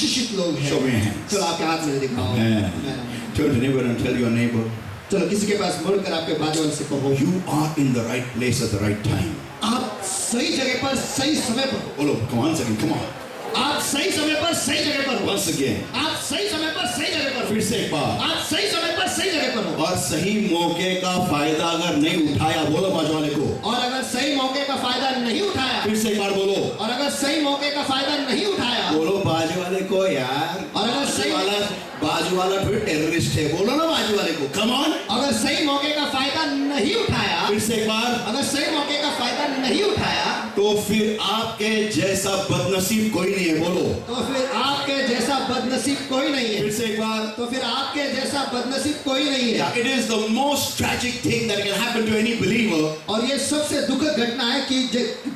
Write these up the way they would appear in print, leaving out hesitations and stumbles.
आशीषित लोग Show me your हैं। hands. चलो आपके हाथ में दिखाओ। Amen. Amen. Turn to your neighbor and tell your neighbor, चलो किसी के पास मुड़कर आपके बाजू वाले से कहो, you are in the right place at the right time. आप सही जगह पर सही समय पर हो। Oh, come on, second, come on. आप सही समय पर सही जगह पर हो। Once again. आप सही समय पर सही जगह पर हो। फिर से एक बार। आप सही समय पर सही जगह पर हो। और सही मौके का फायदा अगर नहीं उठाया, बोलो बाजू वाले को। और अगर सही मौके का फायदा नहीं उठाया, फिर से एक बार बोलो। और अगर सही मौके का फायदा नहीं उठाया, बोलो बाजू वाले को यार। और अगर बाजू वाला फिर टेररिस्ट है, बोलो ना बाजू वाले को। Come on. अगर सही मौके का फायदा नहीं उठाया, फिर से एक बार। अगर सही मौके का फायदा नहीं उठाया, तो फिर आपके जैसा बदनसीब कोई नहीं है, बोलो। तो फिर आपके जैसा बदनसीब कोई नहीं है। फिर से एक बार। तो फिर आपके जैसा बदनसीब कोई नहीं है। It is the most tragic thing that can happen to any believer. और ये सबसे दुखद घटना है कि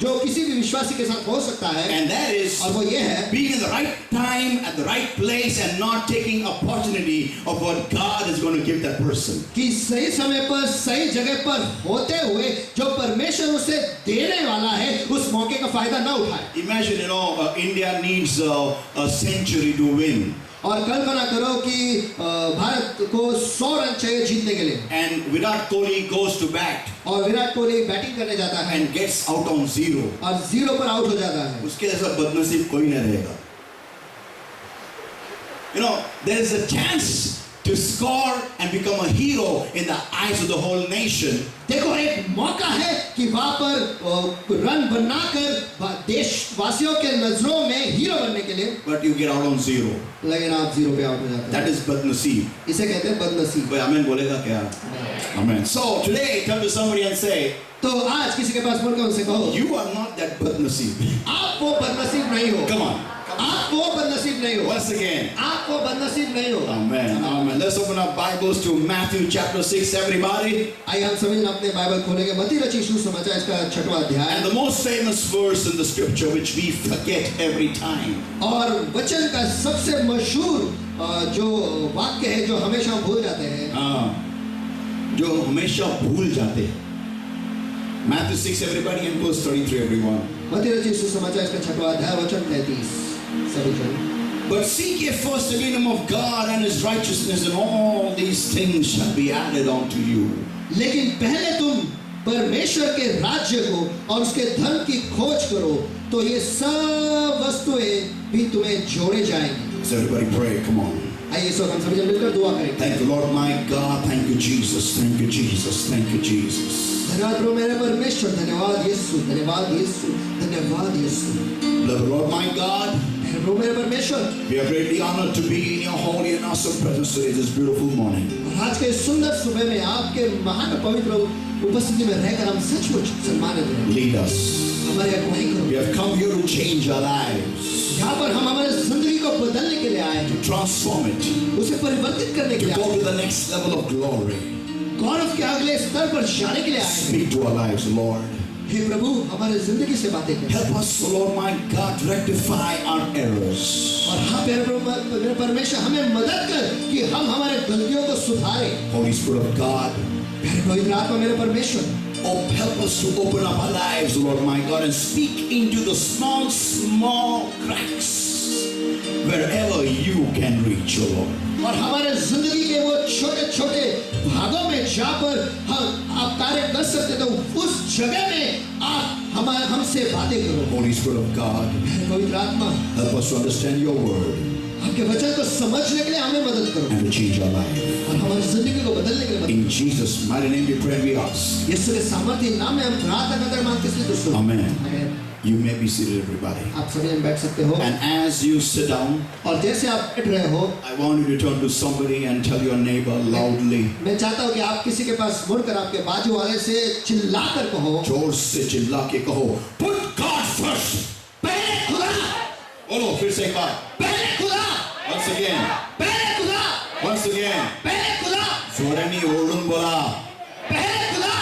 जो किसी भी विश्वासी के साथ हो सकता है। And that is और वो ये है being in the right time at the right place and not taking opportunity of what God is going to give that person. कि सही समय पर सही जगह पर होते हुए जो परमेश्वर उसे देने वाला है उस मौके का फायदा ना उठाए। Imagine, India needs a century to win. और कल्पना करो कि भारत को 100 रन चाहिए जीतने के लिए। And Virat Kohli goes to bat. और विराट कोहली बैटिंग करने जाता है And gets out on 0. और 0 पर आउट हो जाता है। उसके जैसा बदनसीब कोई नहीं रहेगा। There is a chance to score and become a hero in the eyes of the whole nation. देखो एक मौका है कि वहां पर रन बनाकर देशवासियों के नजरों में हीरो बनने के लिए। But you get out on 0. लेकिन आप 0 पे आउट हो जाते हैं। That is बदनसीब. इसे कहते हैं बदनसीब। कोई आमीन बोलेगा क्या? Amen. So today, turn to somebody and say, तो आज किसी के पास मुड़कर उनसे कहो, you are not that बदनसीब. आप वो बदनसीब नहीं हो। Come on. आप वो बदनसीब नहीं हो। Once again. आप वो बदनसीब नहीं हो। Amen. Amen. Let's open our Bibles to Matthew chapter 6, everybody. आइए हम सभी अपने बाइबल खोलेंगे मत्ती रचित सुसमाचार इसका 6वां अध्याय। And the most famous verse in the scripture which we forget every time. और वचन का सबसे मशहूर जो वाक्य है जो हमेशा हम भूल जाते हैं। जो हमेशा भूल जाते हैं। Matthew 6, everybody, and verse 33, everyone. मत्ती रचित सुसमाचार इसका 6वां अध्याय वचन 33 सभी जन। But seek ye first the kingdom of God and His righteousness, and all these things shall be added unto you. लेकिन पहले तुम परमेश्वर के राज्य को और उसके धर्म की खोज करो तो ये सब वस्तुएं भी तुम्हें जोड़े जाएंगी। So everybody pray, come on. आइए इस वक्त हम सभी जन मिलकर दुआ करेंगे। Thank you, Lord my God. Thank you, Jesus. Thank you, Jesus. Thank you, Jesus. धन्यवाद प्रभु मेरे परमेश्वर, धन्यवाद यीशु, धन्यवाद यीशु, धन्यवाद यीशु। Beloved Lord my God, प्रभु मेरे परमेश्वर, we are greatly honored to be in your holy and awesome presence today, this beautiful morning. आज के सुंदर सुबह में आपके महान पवित्र उपस्थिति में रहकर हम सचमुच सम्मानित हैं। Lead us. हमारी अगुवाई करो। We have come here to change our lives, यहाँ पर हम हमारे जिंदगी को बदलने के लिए आए हैं, to transform it, उसे परिवर्तित करने के to लिए go आए to the next level of glory. गौरव के अगले स्तर पर जाने के लिए आए हैं। Speak to our lives, Lord. हे प्रभु हमारे जिंदगी से बातें करें। Help us, Lord my God, to rectify our errors. और हाँ मेरे परमेश्वर हमें मदद कर कि हम हमारे गलतियों को सुधारें। Holy Spirit of God, मेरे पवित्र आत्मा मेरे परमेश्वर, help us to open up our lives, Lord my God, and speak into the small cracks wherever you can reach, O Lord. और हमारे जिंदगी के वो छोटे छोटे भागों में जहाँ पर हम आप कार्य कर सकते तो उस जगह में आप हमसे बातें करो। Holy Spirit of God, मेरे पवित्र आत्मा, help us to understand your word आपके वचन को समझने के लिए हमें मदद करो and to change our life. और हमारी जिंदगी को बदलने के लिए मदद In Jesus' mighty name we pray and we ask. करो। यीशु के सामर्थ्य नाम में हम प्रार्थना करते मांगते हैं दोस्तों। Amen. You may be seated, everybody. आप सभी में बैठ सकते हो। And as you sit down, और जैसे आप बैठ रहे हो, I want you to turn to somebody and tell your neighbor loudly. मैं चाहता हूँ कि आप किसी के पास मुड़कर आपके बाजू वाले से चिल्लाकर कहो, जोर से चिल्ला के कहो, Put God first. पहले खुदा। बोलो फिर से एक बार. पहले खुदा। Once again. पहले खुदा। Once again. पहले खुदा। जोरानी ओरडून बोला. पहले खुदा।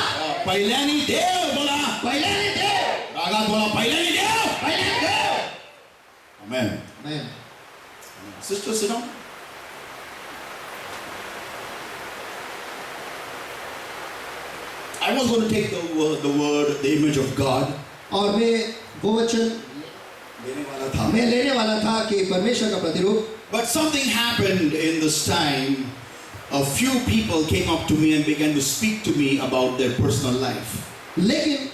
पहिल्यानी देव बोला. पहिल्याने देव. रागात बोला पहिल्यानी देव. पहिल्याने देव. Amen. Amen. Sister, sit down. I was going to take the word, the image of God. और मैं वो वचन देने वाला था मैं लेने वाला था कि परमेश्वर का प्रतिरूप, But something happened in this time. A few people came up to me and began to speak to me about their personal life. लेकिन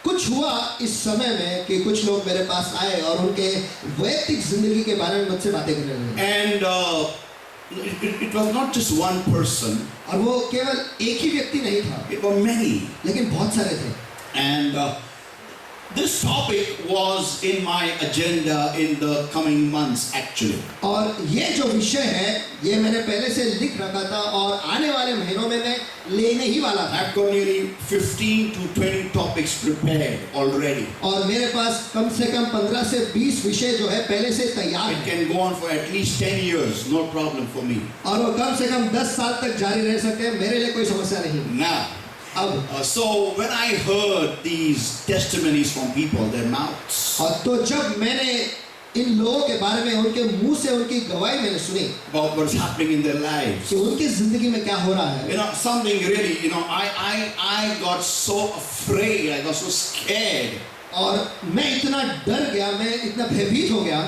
कुछ हुआ इस समय में कि कुछ लोग मेरे पास आए और उनके वैयक्तिक जिंदगी के बारे में मुझसे बातें करने लगे। And it was not just one person. और वो केवल एक ही व्यक्ति नहीं था, It were many. लेकिन बहुत सारे थे। And this topic was in my agenda in the coming months actually. और ये जो विषय है ये मैंने पहले से लिख रखा था और आने वाले महीनों में मैं लेने ही वाला था। I've got nearly 15 to 20 topics prepared already. और मेरे पास कम से कम 15 से 20 विषय जो है पहले से तैयार It है can go on for at least 10 years, no problem for me. और वो कम से कम 10 साल तक जारी रह सकते हैं, मेरे लिए कोई समस्या नहीं। Now, अब so when I heard these testimonies from people, their mouths, और तो जब मैंने इन लोगों के बारे में उनके मुंह से उनकी गवाही मैंने सुनी about what's happening in their lives, कि उनकी जिंदगी में क्या हो रहा है, you know, something really, you know, I got so afraid, I got so scared और मैं इतना डर गया, मैं इतना भयभीत हो गया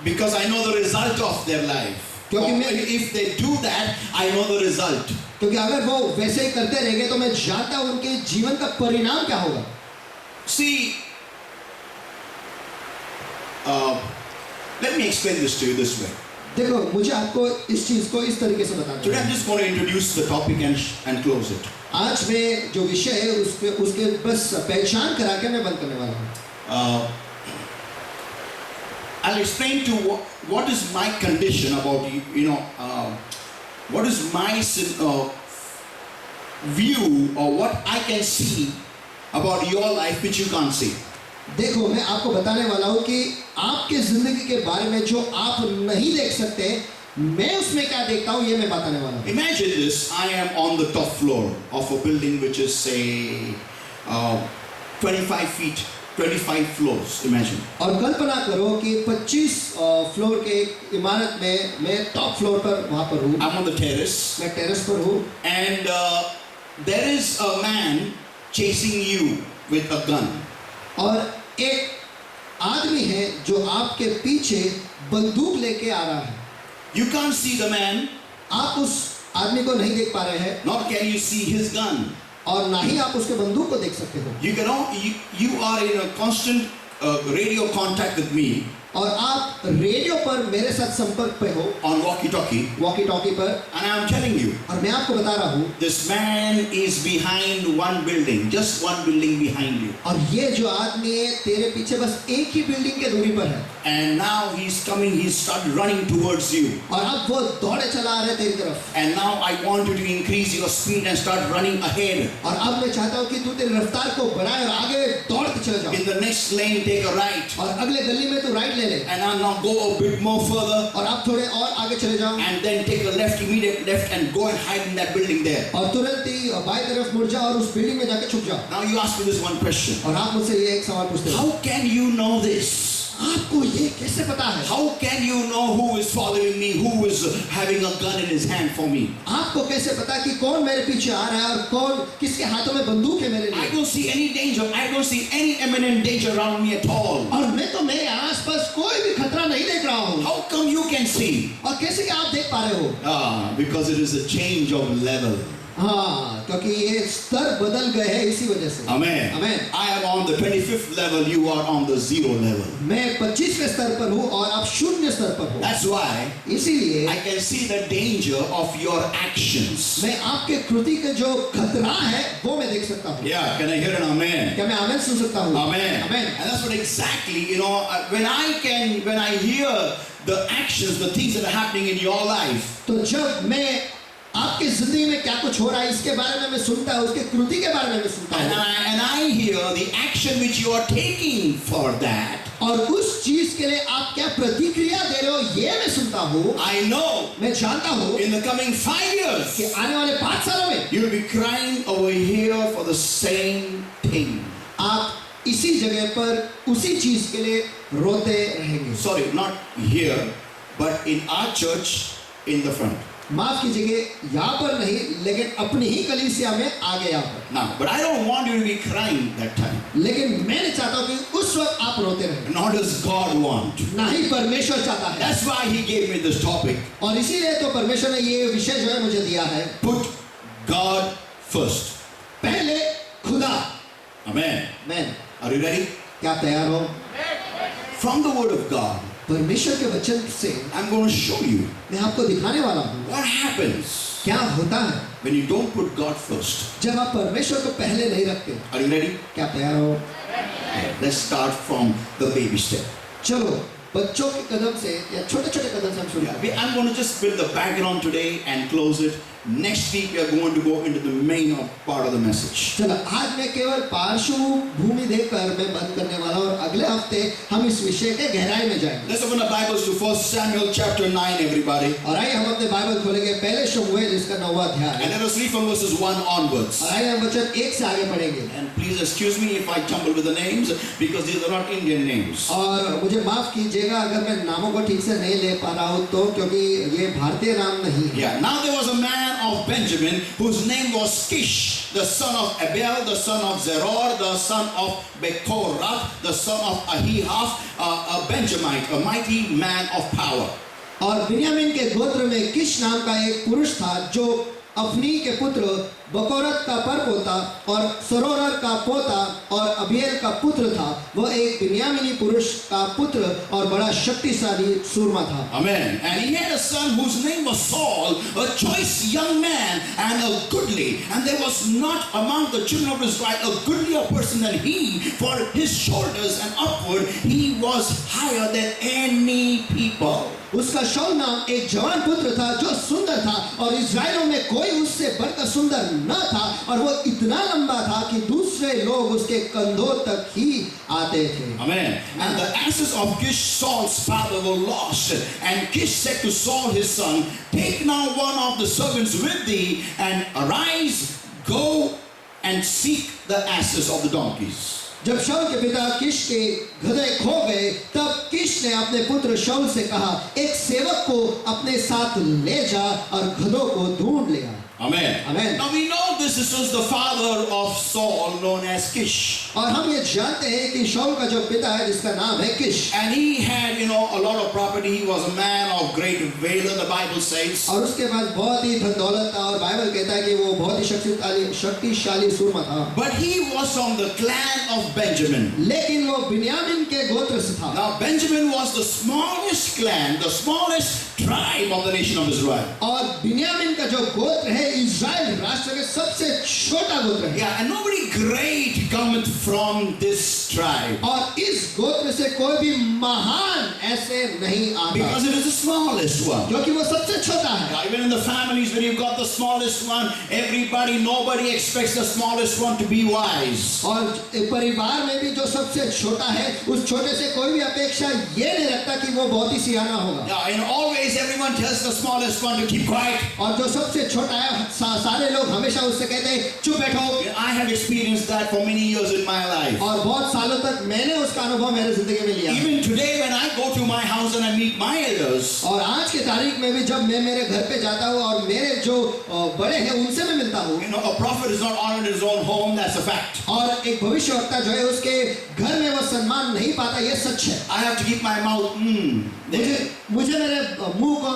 because I know the result of their life. क्योंकि मैं If they do that, I know the result. क्योंकि अगर वो वैसे ही करते रहेंगे तो मैं जानता हूं उनके जीवन का परिणाम क्या होगा। See, let me explain this to you this way. देखो मुझे आपको इस चीज को इस तरीके से बताना Today I'm है। just going to introduce the topic and close it. आज मैं जो विषय है उसके बस पहचान करा के मैं बंद करने वाला हूँ। I'll explain to what is my condition about you know what is my view or what I can see about your life which you can't see. देखो मैं आपको बताने वाला हूँ कि आपके जिंदगी के बारे में जो आप नहीं देख सकते, मैं उसमें क्या देखता हूँ ये मैं बताने वाला हूँ। Imagine this: I am on the top floor of a building which is say 25 feet, 25 floors. Imagine. और कल्पना करो कि 25 फ्लोर के एक इमारत में मैं टॉप फ्लोर पर वहाँ पर हूँ, I'm on the terrace, मैं टेरेस पर हूँ and there is a man chasing you with a gun. और एक आदमी है जो आपके पीछे बंदूक लेके आ रहा है। You can't see the man, आप उस आदमी को नहीं देख पा रहे हैं nor can you see his gun. और ना ही आप उसके बंदूक को देख सकते हो। You are in a constant radio contact with me और आप रेडियो पर मेरे साथ संपर्क पे हो, on walkie-talkie, वॉकी टॉकी पर, and I am telling you, और मैं आपको बता रहा हूँ this man is behind one building, just one building behind you. और ये जो आदमी है तेरे पीछे बस एक ही बिल्डिंग के दूरी पर है And now he's coming, he started running towards you. और अब वो दौड़े चला आ रहा है तेरी तरफ। And now I want you to increase your speed and start running ahead. और अब मैं चाहता हूँ कि तू तेरी रफ्तार को बढ़ाए और आगे दौड़ के चले जाओ In the next lane, take a right. और अगले गली में तू राइट ले ले And now go a bit more further. और आप थोड़े और आगे चले जाओ And then take a left, immediate left, and go and hide in that building there. और तुरंत ही बाईं तरफ मुड़ जाओ और उस बिल्डिंग में जाके छुप जाओ। Now you ask me this one question. और आप मुझसे ये एक सवाल पूछते हो, How can you know this? आपको ये कैसे पता है? How can you know who is following me, who is having a gun in his hand for me? आपको कैसे पता कि कौन मेरे पीछे आ रहा है और कौन किसके हाथों में बंदूक है मेरे I लिए? don't see any danger. I don't see any imminent danger around me at all. और मैं तो मेरे आसपास कोई भी खतरा नहीं देख रहा हूँ। How come you can see? और कैसे कि आप देख पा रहे हो? Because it is a change of level. हाँ, क्योंकि ये स्तर बदल गए हैं इसी वजह से। Amen. Amen. I am on the 25th level. You are on the 0 level. मैं 25वें स्तर पर हूँ और आप 0 स्तर पर हो। That's why इसीलिए I can see the danger of your actions. मैं आपके कृति के जो खतरा है वो मैं देख सकता हूँ। Yeah, can I hear an amen? क्या मैं आमेन सुन सकता हूँ? Amen. Amen. And that's what exactly, you know, when I hear the actions, the things that are happening in your life, तो जब मैं आपकी जिंदगी में क्या कुछ हो रहा है इसके बारे में मैं सुनता हूँ, उसके कृति के बारे में मैं सुनता हूँ and I hear the action which you are taking for that, और उस चीज के लिए आप क्या प्रतिक्रिया दे रहे हो ये मैं सुनता हूँ, I know मैं जानता हूँ in the coming 5 years, कि आने वाले 5 सालों में you will be crying over here for the same thing. आप इसी जगह पर उसी चीज के लिए रोते रहेंगे। Sorry, not here, but in our church, in the front. माफ कीजिएगा, यहाँ पर नहीं, लेकिन अपनी ही कलीसिया में आगे यहाँ पर। Now, but I don't want you to be crying that time. लेकिन मैं नहीं चाहता हूँ कि उस वक्त आप रोते रहें। Nor does God want. ना ही परमेश्वर चाहता है। That's why He gave me this topic. और इसीलिए तो परमेश्वर ने ये विषय जो है मुझे दिया है, Put God first. पहले खुदा। Amen. मैं, Are you ready? क्या आप तैयार हो? From the Word of God, परमेश्वर के वचन से I'm going to show you मैं आपको दिखाने वाला हूँ what happens क्या होता है when you don't put God first. जब आप परमेश्वर को पहले नहीं रखते। Are you ready? क्या आप तैयार हो? Let's start from the baby step. चलो बच्चों के कदम से या छोटे छोटे कदम से हम शुरू करते हैं। I'm going to just build the background today and close it. Next week we are going to go into the main part of the message. चलो आज मैं केवल पार्श्वभूमि देकर मैं बंद करने वाला हूँ और अगले हफ्ते हम इस विषय के गहराई में जाएंगे। Let's open our Bibles to 1 Samuel chapter 9, everybody. और आइए हम अपने बाइबल खोलेंगे पहले शमूएल इसका 9वां अध्याय। And let us read from verses 1 onwards. और आइए हम वचन 1 से आगे पढ़ेंगे। And please excuse me if I jumble with the names because these are not Indian names. और मुझे माफ कीजिएगा अगर मैं नामों को ठीक से नहीं ले पा रहा हूँ तो, क्योंकि ये भारतीय नाम नहीं है। Yeah. Now there was a man of Benjamin whose name was Kish, the son of Abel, the son of Zeror, the son of Bechorath, the son of Ahihaf, a Benjamite, a mighty man of power. और बिन्यामीन के गोत्र में किश नाम का एक पुरुष था जो अफनी के पुत्र बकोरत का परपोता और सरोरर का पोता और अबीएल का पुत्र था। वह एक बिन्यामीनी पुरुष का पुत्र और बड़ा शक्तिशाली सूरमा था। Amen. And he had a son whose name was Saul, a choice young man and a goodly. And there was not among the children of Israel a goodlier person than he, for his shoulders and upward he was higher than any people. उसका शाऊल नाम एक जवान पुत्र था जो सुंदर था और इस्राएलियों में कोई उससे बढ़कर सुंदर न था और वो इतना लंबा था कि दूसरे लोग उसके कंधों तक ही आते थे। Amen. And the asses of Kish, Saul's father, were lost. And Kish said to Saul his son, take now one of the servants with thee and arise, go and seek the asses of the donkeys. जब शाऊल के पिता किश के गधे खो गए तब किश ने अपने पुत्र शाऊल से कहा, एक सेवक को अपने साथ ले जा और गधों को ढूंढ ले आ। Amen. Amen. Now we know this is the father of Saul, known as Kish. और हम ये जानते हैं कि शाऊल का जो पिता है जिसका नाम है किश, And he had, a lot of property. He was a man of great valor, the Bible says. और उसके पास बहुत ही धन दौलत था और बाइबल कहता है कि वो बहुत ही शक्तिशाली सूरमा था। But he was from the clan of Benjamin. लेकिन वो बिन्यामीन के गोत्र से था। Now Benjamin was the smallest clan, the smallest tribe of the nation of Israel. और बिन्यामीन का जो गोत्र है इस्राएल राष्ट्र के सबसे छोटा गोत्र है। Yeah, and nobody great cometh from this tribe. और इस गोत्र से कोई भी महान ऐसे नहीं आता, Because it is the smallest one. क्योंकि वो सबसे छोटा है। Yeah, even in the families where you've got the smallest one, nobody expects the smallest one to be wise. और परिवार में भी जो सबसे छोटा है उस छोटे से कोई भी अपेक्षा ये नहीं रखता कि वो बहुत ही सियाना होगा। Yeah, and always everyone tells the smallest one to keep quiet. और जो सबसे छोटा है सारे लोग हमेशा उससे कहते हैं चुप बैठो। I have experienced that for many years in my life. और बहुत सालों तक मैंने उसका अनुभव मेरे जिंदगी में लिया। Even today when I go to my house and I meet my elders, और आज के तारीख में भी जब मैं मेरे घर पे जाता हूँ और मेरे जो बड़े हैं उनसे मैं मिलता हूँ। a prophet is not honored in his own home, that's a fact. और एक भविष्यवक्ता जो है उसके घर में वो सम्मान नहीं पाता, ये सच है। I have to keep my mouth मुझे मेरे मुंह को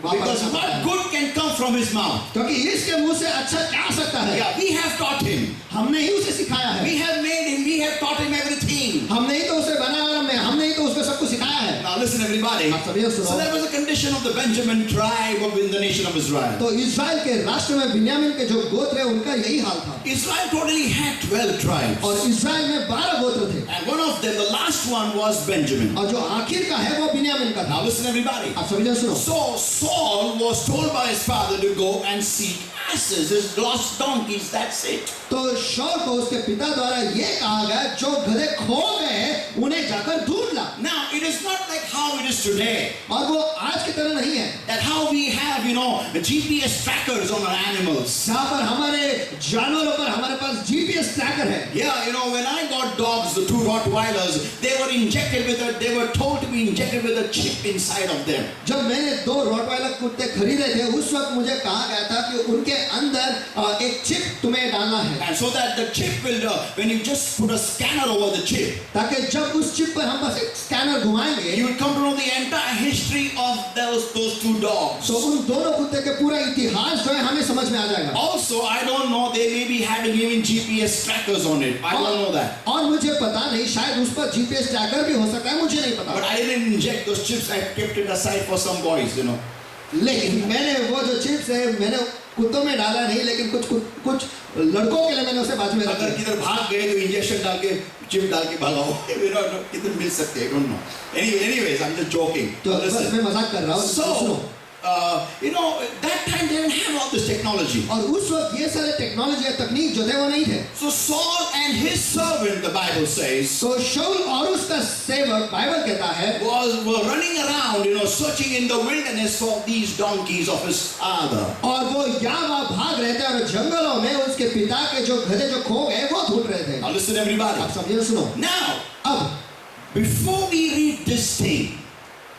because what good can come from his mouth? क्योंकि इसके मुंह से अच्छा क्या आ सकता है? Yeah, we have taught him. हमने ही उसे सिखाया है। We have made him. We have taught him everything. हमने ही तो उसे बनाया और हमने ही तो उसको सब कुछ सिखाया है। Now listen, everybody. आप सभी सुनो। So that was the condition of the Benjamin tribe within the nation of Israel. तो इस्राएल के राष्ट्र में बिन्यामीन के जो गोत्र है उनका यही हाल था। Israel totally had 12 tribes. और इस्राएल में 12 गोत्र थे। And one of them, the last one, was Benjamin. और जो आखिर का है वो बिन्यामीन का था। Now listen, everybody. आप सभी सुनो। So Saul was told by his father to go and seek asses, his lost donkeys. That's it. तो शाऊल को उसके पिता द्वारा ये कहा गया जो गधे खो गए उन्हें जाकर ढूंढ ला। Now it is not like how it is today. और वो आज की तरह नहीं है। That how we have, GPS trackers on our animals. जहाँ पर हमारे जानवरों पर हमारे पास GPS ट्रैकर है. Yeah, when I got dogs, the 2 Rottweilers, they were told to be injected with a chip inside of them. जब मैंने 2 रॉटवाइलर कुत्ते खरीदे थे उस वक्त मुझे कहा गया था कि उनके अंदर एक चिप तुम्हें डालना है. And so that the chip will, when you just put a scanner over the chip, ताकि जब उस चिप पर हम बस एक स्कैनर घुमाएंगे you will come to know the entire history of those 2 dogs. तो उन दोनों कुत्ते के पूरा इतिहास जो है हमें समझ में आ जाएगा. Also, I don't know, they may be having even GPS trackers on it. I don't know that. और मुझे पता नहीं, शायद उस पर GPS ट्रैकर भी हो सकता है, मुझे नहीं पता. But I didn't inject those chips. I kept it aside for some boys, लेकिन मैंने वो जो चिप्स है मैंने कुत्तों में डाला नहीं, लेकिन कुछ लड़कों के लिए मैंने उसे बाजू में रखा. अगर किधर भाग गए तो इंजेक्शन डाल के चिप डाल के भागाओ. किधर मिल सकते हैं, I don't know. Anyways, I'm just joking. तो बस मैं मजाक कर रहा हूँ. So, that time they didn't have all this technology. और उस वक्त ये सारे टेक्नोलॉजी या तकनीक जो थे वो नहीं थे. So Saul and his servant, the Bible says, तो शाऊल और उसका सेवक बाइबल कहता है were running around, searching in the wilderness for these donkeys of his father. और वो यहाँ वहाँ भाग रहे थे और जंगलों में उसके पिता के जो गधे जो खो गए वो ढूंढ रहे थे. Now listen, everybody. आप समझे, सुनो. Now, अब before we read this thing,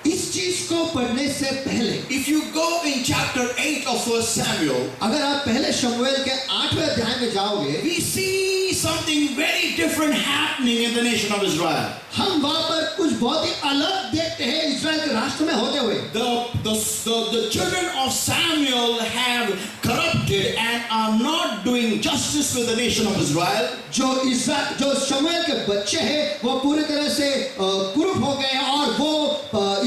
इस चीज को पढ़ने से पहले if you go in chapter 8 of 1 Samuel, अगर आप पहले शमूएल के 8वें अध्याय में जाओगे, we see something very different happening in the nation of Israel. हम वहां पर कुछ बहुत ही अलग देखते हैं इस्राएल के राष्ट्र में होते हुए. The children of Samuel have corrupted and are not doing justice with the nation of Israel. जो शमूएल के बच्चे हैं वो पूरी तरह से कुरूप हो गए और वो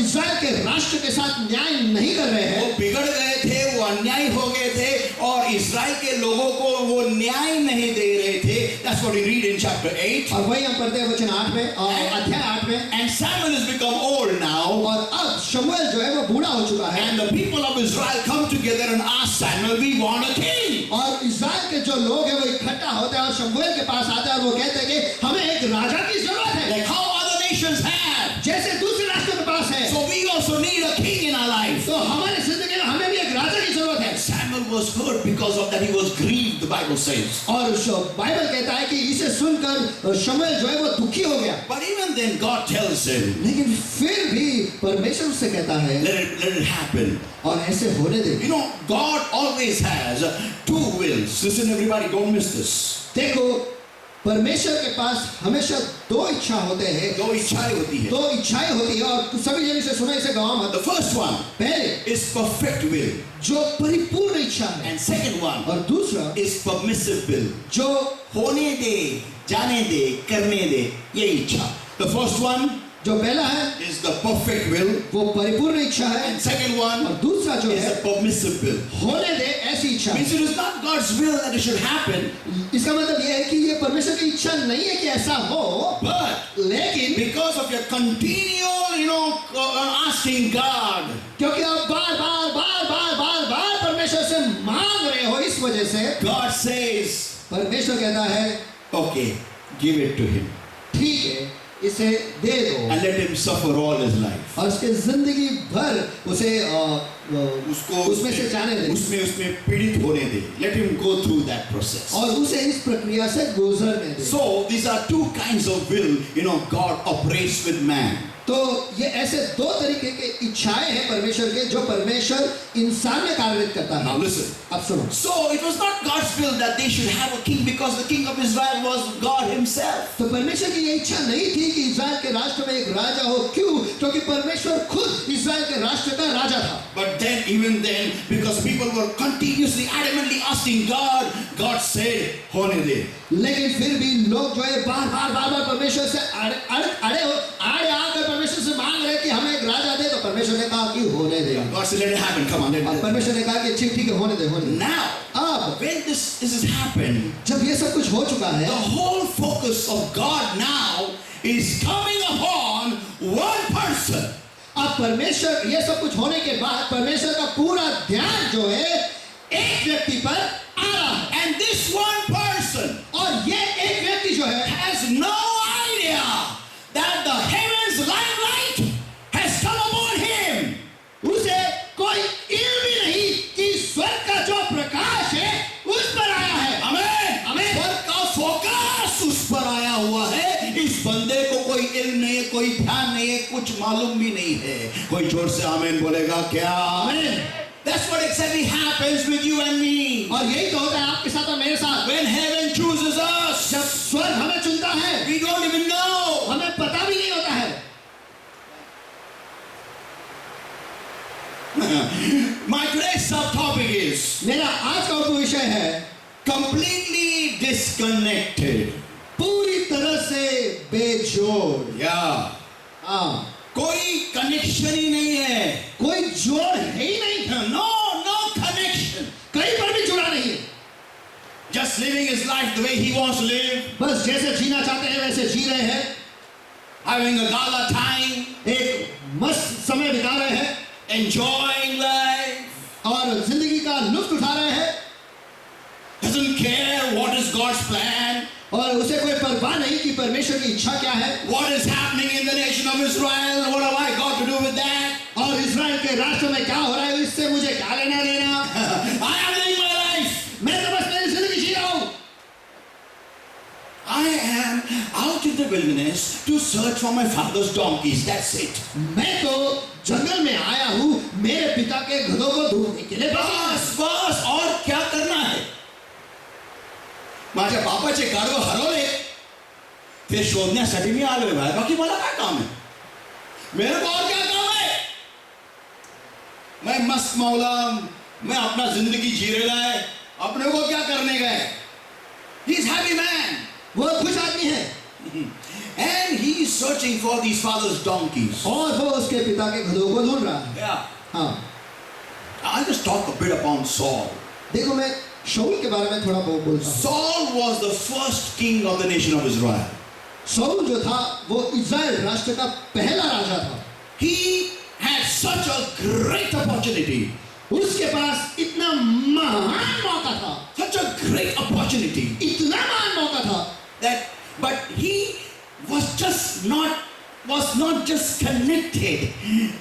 इस्राएल के राष्ट्र के साथ न्याय नहीं कर रहे हैं. वो बिगड़ गए थे, वो अन्याय हो गए थे और इस्राएल के लोगों को वो न्याय नहीं दे रहे थे. That's what we read in chapter 8. और वही हम पढ़ते हैं वचन 8 में, अध्याय 8 में. And Samuel has become old now. और अब शमूएल जो है वो बूढ़ा हो चुका है. And the people of Israel come together and ask Samuel, we want a king. और इस्राएल के जो लोग हैं वो इकट्ठा होते हैं और शमूएल के पास आते हैं और वो कहते हैं कि हमें एक राजा की जरूरत है. Like how other nations have. जैसे दूसरे राष्ट्रों के पास है. So we also need a king in our life. तो हमारे जिंदगी में हमें भी एक राजा की जरूरत है. Samuel was hurt because of that. He was grieved, the Bible says. और बाइबल कहता है कि इसे सुनकर शमूएल जो है वो दुखी हो गया. But even then God tells him, लेकिन फिर भी परमेश्वर उससे कहता है let it happen. और ऐसे होने दे. God always has 2 wills. Listen, everybody, don't miss this. देखो, परमेश्वर के पास हमेशा 2 इच्छा होते हैं. 2 इच्छाएं होती है. 2 इच्छाएं होती है और सभी जन इसे सुनो, इसे गवाह मत. The first one पहले is perfect will. जो परिपूर्ण इच्छा है. And second one और दूसरा is permissive will. जो होने दे, जाने दे, करने दे, ये इच्छा. The first one जो पहला है is the perfect will. वो परिपूर्ण इच्छा है. And second one और दूसरा जो is है a permissive will. होने दे ऐसी इच्छा. Means it is not God's will that it should happen. इसका मतलब ये है कि ये परमेश्वर की इच्छा नहीं है कि ऐसा हो, But लेकिन because of your continual, asking God, क्योंकि आप बार परमेश्वर से मांग रहे हो, इस वजह से God says, परमेश्वर कहता है okay, give it to him. ठीक है, इसे दे दो And let him suffer all his life. और उसके जिंदगी भर उसे उसको उसमें से जाने दे. उसमें पीड़ित होने दे. Let him go through that process. और उसे इस प्रक्रिया से गुजरने दे. So these are 2 kinds of will, God operates with man. तो ये ऐसे 2 तरीके के इच्छाएं हैं परमेश्वर के जो परमेश्वर इंसान में कार्य करता है. Now listen. अब सुनो. So it was not God's will that they should have a king because the king of Israel was God himself. तो परमेश्वर की ये इच्छा नहीं थी कि इस्राएल के राष्ट्र में एक राजा हो. क्यों? क्योंकि परमेश्वर खुद इस्राएल के राष्ट्र का राजा था. But even then, because people were continuously, adamantly asking God, God said, होने दे. लेकिन फिर भी लोग जो है बार परमेश्वर से आड़े आकर परमेश्वर से मांग रहे कि हमें एक राजा दे. तो परमेश्वर ने कहा कि होने दे. God said, let it happen. Come on, let it happen. परमेश्वर ने कहा कि ठीक है, होने दे. Now, अब when this has happened, जब ये सब कुछ हो चुका है, the whole focus of God now is coming upon one person. अब परमेश्वर ये सब कुछ होने के बाद परमेश्वर का पूरा ध्यान जो है एक व्यक्ति पर आ रहा है. And this one person, और ये एक व्यक्ति जो है has no idea that the heavens limelight has come upon him. उसे कोई इल्म भी नहीं कोई जोर से आमीन बोलेगा क्या? आमीन। That's what exactly happens with you and me. और यही तो होता है आपके साथ और मेरे साथ। When heaven chooses us, जब स्वर्ग हमें चुनता है, we don't even know. हमें पता भी नहीं होता है। My today's subtopic is मेरा आज का विषय है completely disconnected. पूरी तरह से बेजोड़। Yeah. हाँ, कोई कनेक्शन ही नहीं है. कोई जोड़ है ही नहीं, No connection. कहीं पर भी जुड़ा नहीं है। Just living his life the way he wants to live. बस जैसे जीना चाहते हैं वैसे जी रहे हैं, Having a gala time. एक मस्त समय बिता रहे हैं Enjoying life. और जिंदगी का लुत्फ उठा रहे हैं, Doesn't care what is God's plan. और उसे कोई परवाह नहीं कि परमेश्वर की इच्छा क्या है, What is happening in the nation of Israel? What have I got to do with that? और इस्राएल के राष्ट्र में क्या हो रहा है इससे मुझे क्या लेना देना। I am living my life. मैं तो बस मेरी जिंदगी जी रहा हूँ। I am out in the wilderness to search for my father's donkeys. That's it. मैं तो जंगल में आया हूँ मेरे पिता के गधों को ढूंढने के लिए। बस और क्या करना है? माझ्या बापाचे गाढव हरवले ते शोधण्यासाठी मी आलोय बाहेर. बाकी मला काय काम है? मेरे को और क्या काम है? मैं मस्त मौला, मैं अपना जिंदगी जी रहा है. अपने को क्या करने गए? He is happy man. वो खुश आदमी है And he is searching for these father's donkeys. और वो उसके पिता के गधों को ढूंढ रहा है। Yeah. हाँ, I'll just talk a bit upon Saul. देखो मैं शाऊल के बारे में थोड़ा बहुत बोलता हूँ। Saul was the first king of the nation of Israel. शाऊल जो था वो इज़राइल राष्ट्र का पहला राजा था। He had such a great opportunity. उसके पास इतना महान मौका था, Such a great opportunity. इतना महान मौका था But he was not just connected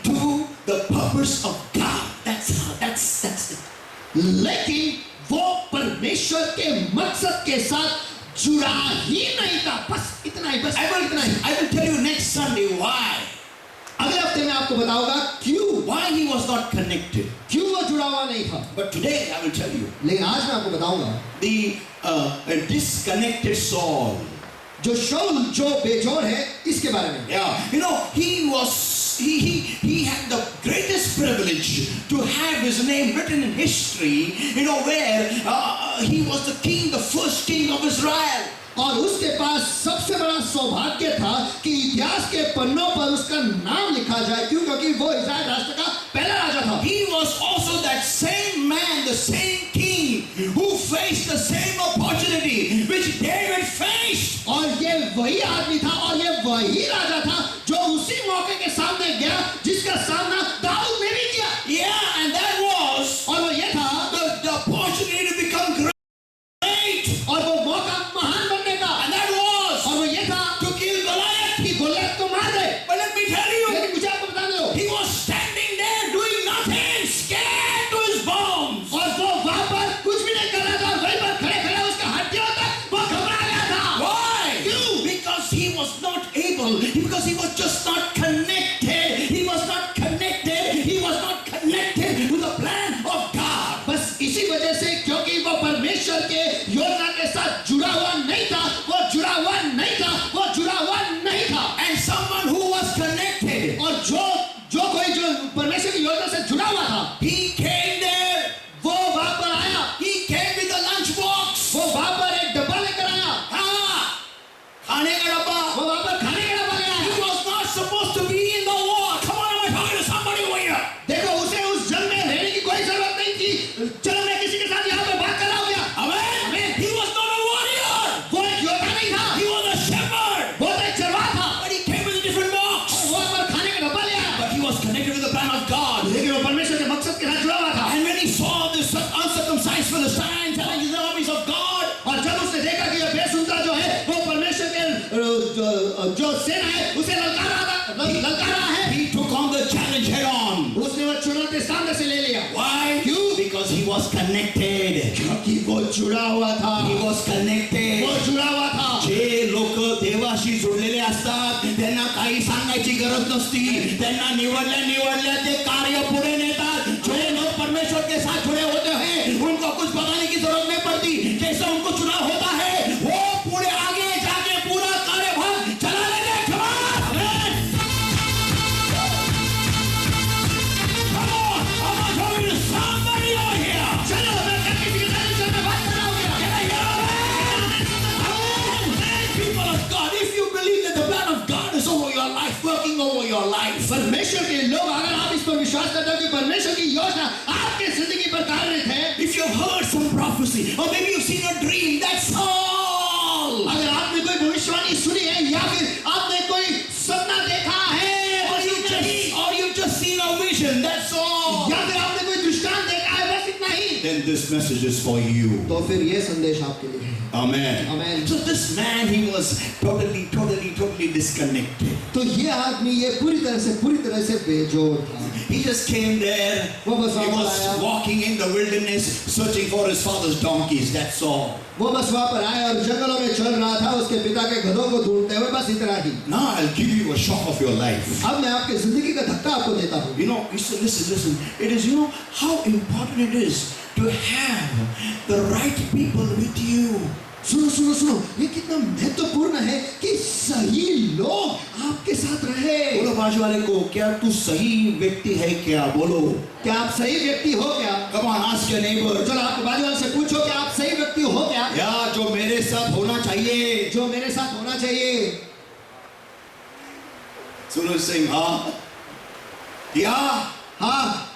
to the purpose of God. That's it. लेकिन वो परमेश्वर के मकसद के साथ जुड़ा ही नहीं था। बस इतना ही, बस इतना ही। I will tell you next Sunday why. अगले हफ्ते में आपको बताऊंगा क्यों, Why he was not connected. क्यों वो जुड़ा हुआ नहीं था। But today I will tell you. लेकिन आज मैं आपको बताऊंगा The disconnected Saul. जो शाऊल जो बेजोड़ है इसके बारे में। Yeah, he had the greatest privilege to have his name written in history, where he was the first king of Israel. और उसके पास सबसे बड़ा सौभाग्य था कि इतिहास के पन्नों पर उसका नाम लिखा जाए। क्यों? क्योंकि वो इज़राइल राष्ट्र का पहला राजा था। He was also that same man, the same king who faced the same opportunity which David faced. और ये वही आदमी था और ये वही राजा था जो उसी मौके के सामने गया जिसका सामना दाऊद ने भी किया। Yeah, and that was और वो ये था the opportunity to become great. और वो मौका महान बनने का। And that was और वो ये था to kill Goliath. कि गोलियत को मार दे। But let me tell you, लेकिन मुझे आपको बता दो, he was standing there doing nothing, scared to his bones. और वो वहां पर कुछ भी नहीं कर रहा था, वहीं पर खड़े खड़े उसका हड्डियों तक वो घबरा गया था। Why? क्यों? Because he was not able, because he was just not connected. He was not connected to the plan of God. बस इसी वजह से, क्योंकि वो परमेश्वर के योजना के साथ जुड़ा हुआ नहीं था, वो जुड़ा हुआ नहीं था, वो जुड़ा हुआ नहीं था। And someone who was connected, और जो कोई जो परमेश्वर की योजना से जुड़ा हुआ था, he came there. वो वहां पर आया, He came with a lunch box. वो वहां पर एक डब्बा लेकर आया, हाँ, खाने का डब्बा. वो वहां पर खाने का डब्बा ले He आया। was not supposed to be in the war. Come on, am I talking to somebody over here? देखो उसे उस जंग में रहने की कोई जरूरत नहीं थी। चलो मैं किसी के साथ यहाँ पे बात कर रहा हूँ क्या? Amen. He was not a warrior. वो एक योद्धा नहीं था, He was a shepherd. वो तो एक चरवाहा था। But he came with a different box. और वो वहां पर खाने का डब्बा ले आया, But he was connected with the plan of God. लेकिन वो परमेश्वर के मकसद के साथ जुड़ा हुआ था। And when he saw this uncircumcised Philistine challenging the armies of God, और जब उसने देखा कि ये बेसुरा जो है वो परमेश्वर के जो सेना है उसे ललकार रहा है, he took on the challenge head on. उसने वो चुनौती सामने से ले लिया। Why? क्यों? Because he was connected. क्योंकि वो जुड़ा हुआ था, He was connected. वो जुड़ा हुआ था. जे लोक देवाशी जोडलेले असतात त्यांना काही सांगायची गरज नसती. त्यांना निवडल्या ते कार्य पुढे नेतात. जो लोग परमेश्वर के साथ जुड़े होते हैं उनको कुछ बताने की जरूरत नहीं पड़ती. जैसा उनको चुनाव होता है वो पूरे आगे जाके पूरा कार्यभार चला लेते हैं. Come on! Come on! I'm not talking to somebody over here. चलो मैं किसी के साथ में बात कर रहा हूँ. Can I hear amen? Amen, people of God, if you believe that the plan of God is over your life, working over your life, परमेश्वर के लोग, अगर आप इस पर विश्वास करते हो कि परमेश्वर की योजना आपके जिंदगी पर कार्यरत है, if you've heard some prophecy, or maybe you've seen a dream, that's all. अगर आपने कोई भविष्यवाणी सुनी है या फिर आपने कोई सपना देखा है, Or you've just seen a vision, that's all. या फिर आपने कोई दृष्टांत देखा है, बस इतना ही, Then this message is for you. तो फिर ये संदेश आपके लिए है. Amen. Amen. So this man, he was totally disconnected. तो ये आदमी ये पूरी तरह से बेजोड़ था. He just came there. वो बस He वहाँ पर was आया. walking in the wilderness, searching for his father's donkeys. That's all. वो बस वहाँ पर आया और जंगलों में चल रहा था उसके पिता के गधों को ढूंढते हुए, बस इतना ही. Now I'll give you a shock of your life. अब मैं आपके जिंदगी का धक्का आपको देता हूँ. You know, listen. It is, how important it is to have the right people with you. सुनो, ये कितना महत्वपूर्ण है कि सही लोग आपके साथ रहे. बोलो बाजू वाले को, क्या तू सही व्यक्ति है क्या? बोलो. क्या आप सही व्यक्ति हो क्या? Come on, ask your neighbor. चलो आपके बाजू वाले से पूछो कि आप सही व्यक्ति हो क्या? या जो मेरे साथ होना चाहिए. जो मेरे साथ होना चाहिए. सुनो सिंह, हाँ या हाँ,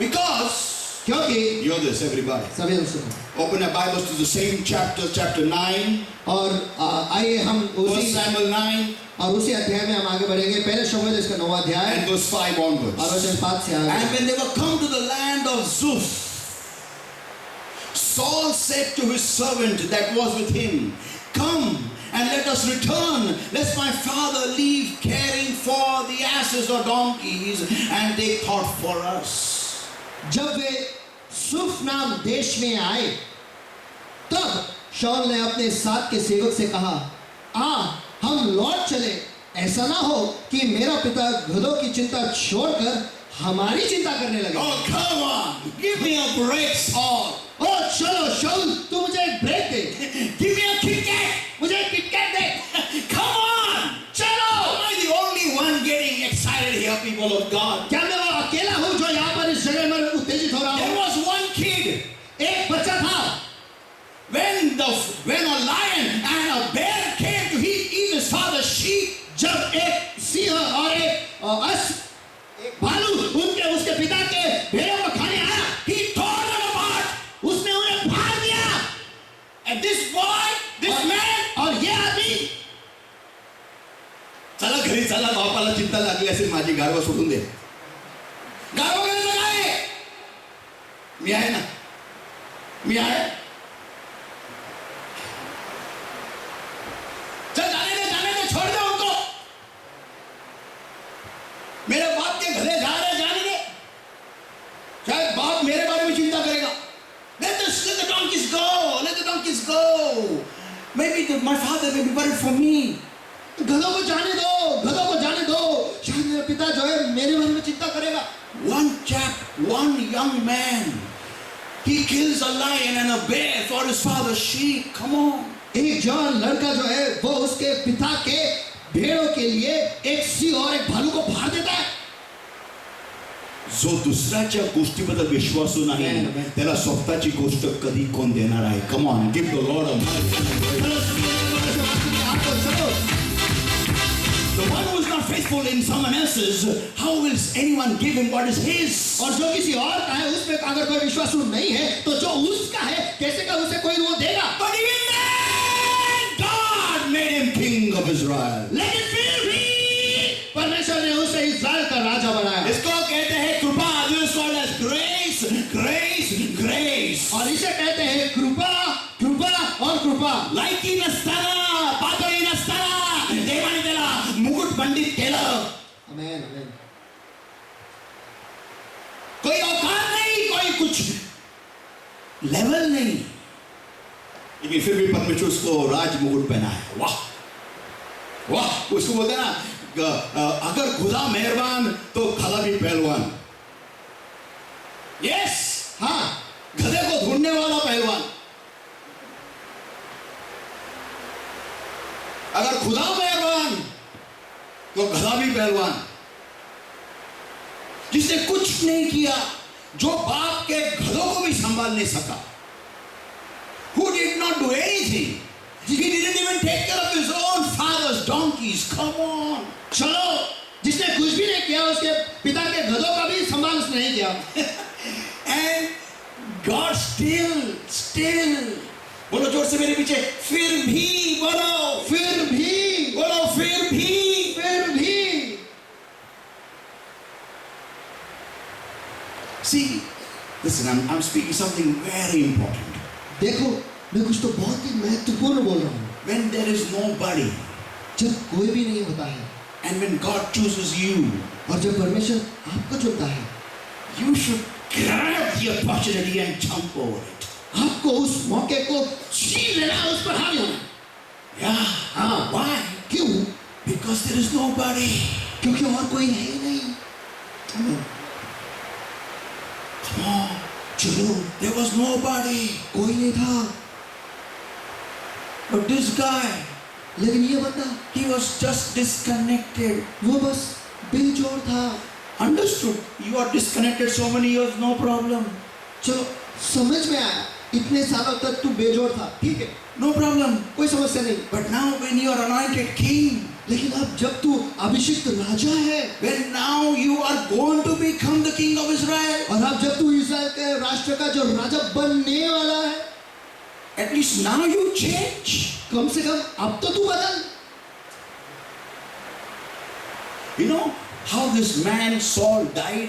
because क्योंकि hear this everybody. सभी सुनो. Open your Bibles to the same chapter 9. और आइए हम 1 Samuel 9 और उसी अध्याय में हम आगे बढ़ेंगे. पहले शमूएल इसका 9वां अध्याय and verse 5 onwards. और वचन 5 से आगे. And when they were come to the land of Zuph, Saul said to his servant that was with him, Come and let us return, lest my father leave caring for the asses or donkeys and take thought for us. जब वे सुफ नाम देश में आए, तब शाऊल ने अपने साथ के सेवक से कहा, हम लौट चले. ऐसा ना हो कि मेरा पिता गधों की चिंता छोड़कर हमारी चिंता करने लगे. Oh, come on, give me a break, Saul. चलो शाऊल, तू मुझे एक ब्रेक दे. Give me a Kit Kat. मुझे एक Kit Kat they. Come on. चलो. Am I the only one getting excited here, people of God? क्या मैं वो अकेला हूँ जो यहाँ पर इस जगह में उत्तेजित हो रहा There हूँ? was one kid. एक बच्चा था. When a lion and a bear came to eat his father's sheep, जब एक सिंह और एक भालू उसके पिता के भेड़ों को खाने आया, he tore them apart. उसने उन्हें फाड़ दिया. And this boy, this man, और ये आदमी, चला घरी चला, बापाला चिंता लागली असेल माझी, गारवा सोडून दे. गारवा करायचं काय? मी आहे ना, मी आहे. चल जाने दे, छोड़ दे उनको. मेरे बाप के गधे जा रहे, जाने दे. शायद बाप मेरे बारे में चिंता करेगा. Let the donkeys go. Let the donkeys go. Maybe my father may be worried for me. गधों को जाने दो. शायद मेरा पिता जो है मेरे बारे में चिंता करेगा. One young man, he kills a lion and a bear for his father's sheep. Come on. एक जवान लड़का जो है वो उसके पिता के भेड़ों के लिए एक सिंह और एक भालू को फाड़ देता है. जो दुसऱ्याच्या गोष्टीबद्दल विश्वासू नाही त्याला स्वतःची गोष्ट कधी कोण देणार आहे? Come on, give the Lord a The one who is not faithful in someone else's, how will anyone give him what is his? और जो किसी और का है उसमें अगर कोई विश्वासू नहीं है तो जो उसका है कैसे का उसे कोई वो देगा? But even then, God made him king of Israel. लेकिन फिर भी परमेश्वर ने उसे इस्राएल का राजा बनाया. इसको कहते हैं कृपा. This is called as grace. और इसे कहते हैं कृपा और कृपा. लायकी नसताना, पातळी नसताना देवाने त्याला मुकुट पंडित केलं. आमेन. कोई औकात नहीं कुछ लेवल नहीं, लेकिन फिर भी परमेश्वर उसको राज मुकुट पहना है। वाह वाह, उसको बोलते हैं ना, अगर खुदा मेहरबान तो खला भी पहलवान। यस, हाँ, गधे को ढूंढने वाला पहलवान। अगर खुदा मेहरबान तो गधा भी पहलवान। जिसने कुछ नहीं किया, जो बाप के गधों को भी संभाल नहीं सका, who did not do anything, he didn't even take care of his own father's donkeys. Come on, चलो, जिसने कुछ भी नहीं किया, उसके पिता के गधों का भी संभाल उसने नहीं किया। and God still बोलो जोर से मेरे पीछे, फिर भी बोलो, फिर भी बोलो, फिर भी। See, listen, I'm speaking something very important. देखो, मैं कुछ तो बहुत ही महत्वपूर्ण बोल रहा हूँ। When there is nobody, जब कोई भी नहीं होता है, and when God chooses you, और जब परमेश्वर आपको चुनता है, you should grab the opportunity and jump over it. आपको उस मौके को छीन लेना, उस पर हावी होना। Yeah, हाँ, why? क्यों? Because there is nobody. क्योंकि और कोई है ही नहीं। Come on, चलो, there was nobody. कोई नहीं था, But this guy, लेकिन ये बंदा, he was just disconnected. वो बस बेजोड़ था। Understood? You are disconnected so many years, no problem. चलो, समझ में आया, इतने सालों तक तू बेजोड़ था, ठीक है, No problem. कोई समस्या नहीं। But now when you are anointed king, लेकिन अब जब तू अभिषिक्त राजा है, when now you are going to become the king of Israel, और अब जब तू इस्राएल के राष्ट्र का जो राजा बनने वाला है, at least now you change. कम से कम अब तो तू बदल। You know how this man Saul died?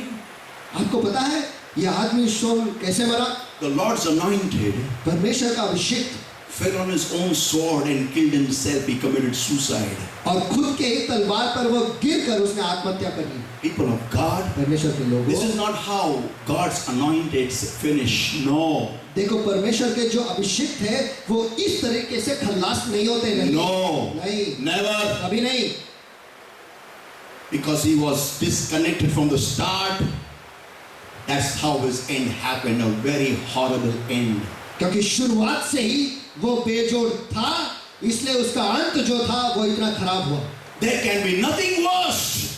आपको पता है ये आदमी शौल कैसे मरा? The Lord's anointed परमेश्वर का अभिषिक्त fell on his own sword and killed himself. He committed suicide. और खुद के एक तलवार पर वो गिरकर उसने आत्महत्या कर ली। People of God, परमेश्वर के लोगों, this is not how God's anointed finish. No. देखो, परमेश्वर के जो अभिषिक्त है वो इस तरीके से खल्लास नहीं होते। नहीं, No. नहीं, Never. कभी नहीं। Because he was disconnected from the start. That's how his end happened. A very horrible end. क्योंकि शुरुआत से ही वो बेजोड़ था, इसलिए उसका अंत जो था वो इतना खराब हुआ। There can be nothing worse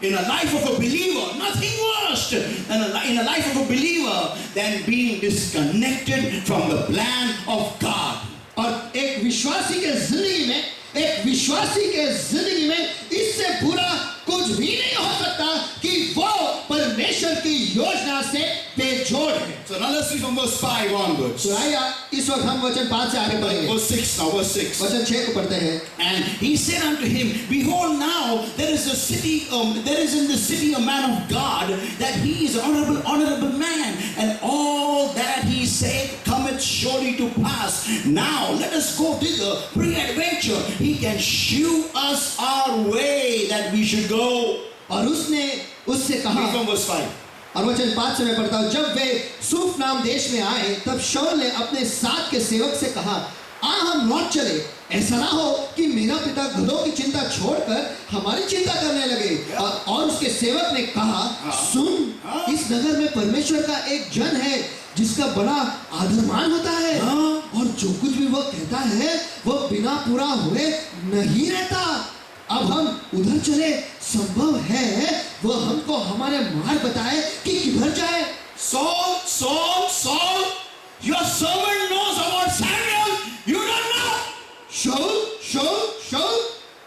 in a life of a believer, nothing worse in a life of a believer than being disconnected from the plan of God. और एक विश्वासी के जिंदगी में, एक विश्वासी के जिंदगी में इससे बुरा कुछ भी नहीं हो सकता कि वो परमेश्वर की योजना से बेजोड़ है। So now let's read from verse 5 onwards. तो आइए इस वक्त हम वचन 5 से आगे बढ़ेंगे। Verse 6 now, verse 6. वचन 6 को पढ़ते हैं। And he said unto him, Behold, now there is in the city a man of God, that he is an honorable man, and all that he said cometh surely to pass. Now let us go thither, peradventure he can shew us our way that we should go. और उसने उससे कहा, Read from verse 5. और वचन 5 से मैं पढ़ता हूँ। जब वे सूफ नाम देश में आए, तब शाऊल ने अपने साथ के सेवक से कहा, आ हम लौट चले, ऐसा ना हो कि मेरा पिता गधों की चिंता छोड़कर हमारी चिंता करने लगे। और उसके सेवक ने कहा, सुन, इस नगर में परमेश्वर का एक जन है जिसका बड़ा आदरमान होता है, और जो कुछ भी वो कहता है वो बिना पूरा हुए नहीं रहता। अब हम उधर चले, संभव है वो हमको हमारे मार्ग बताए कि किधर जाए। Saul, Saul, Saul, your servant knows about Samuel. You don't know. शाऊल, शाऊल, शाऊल,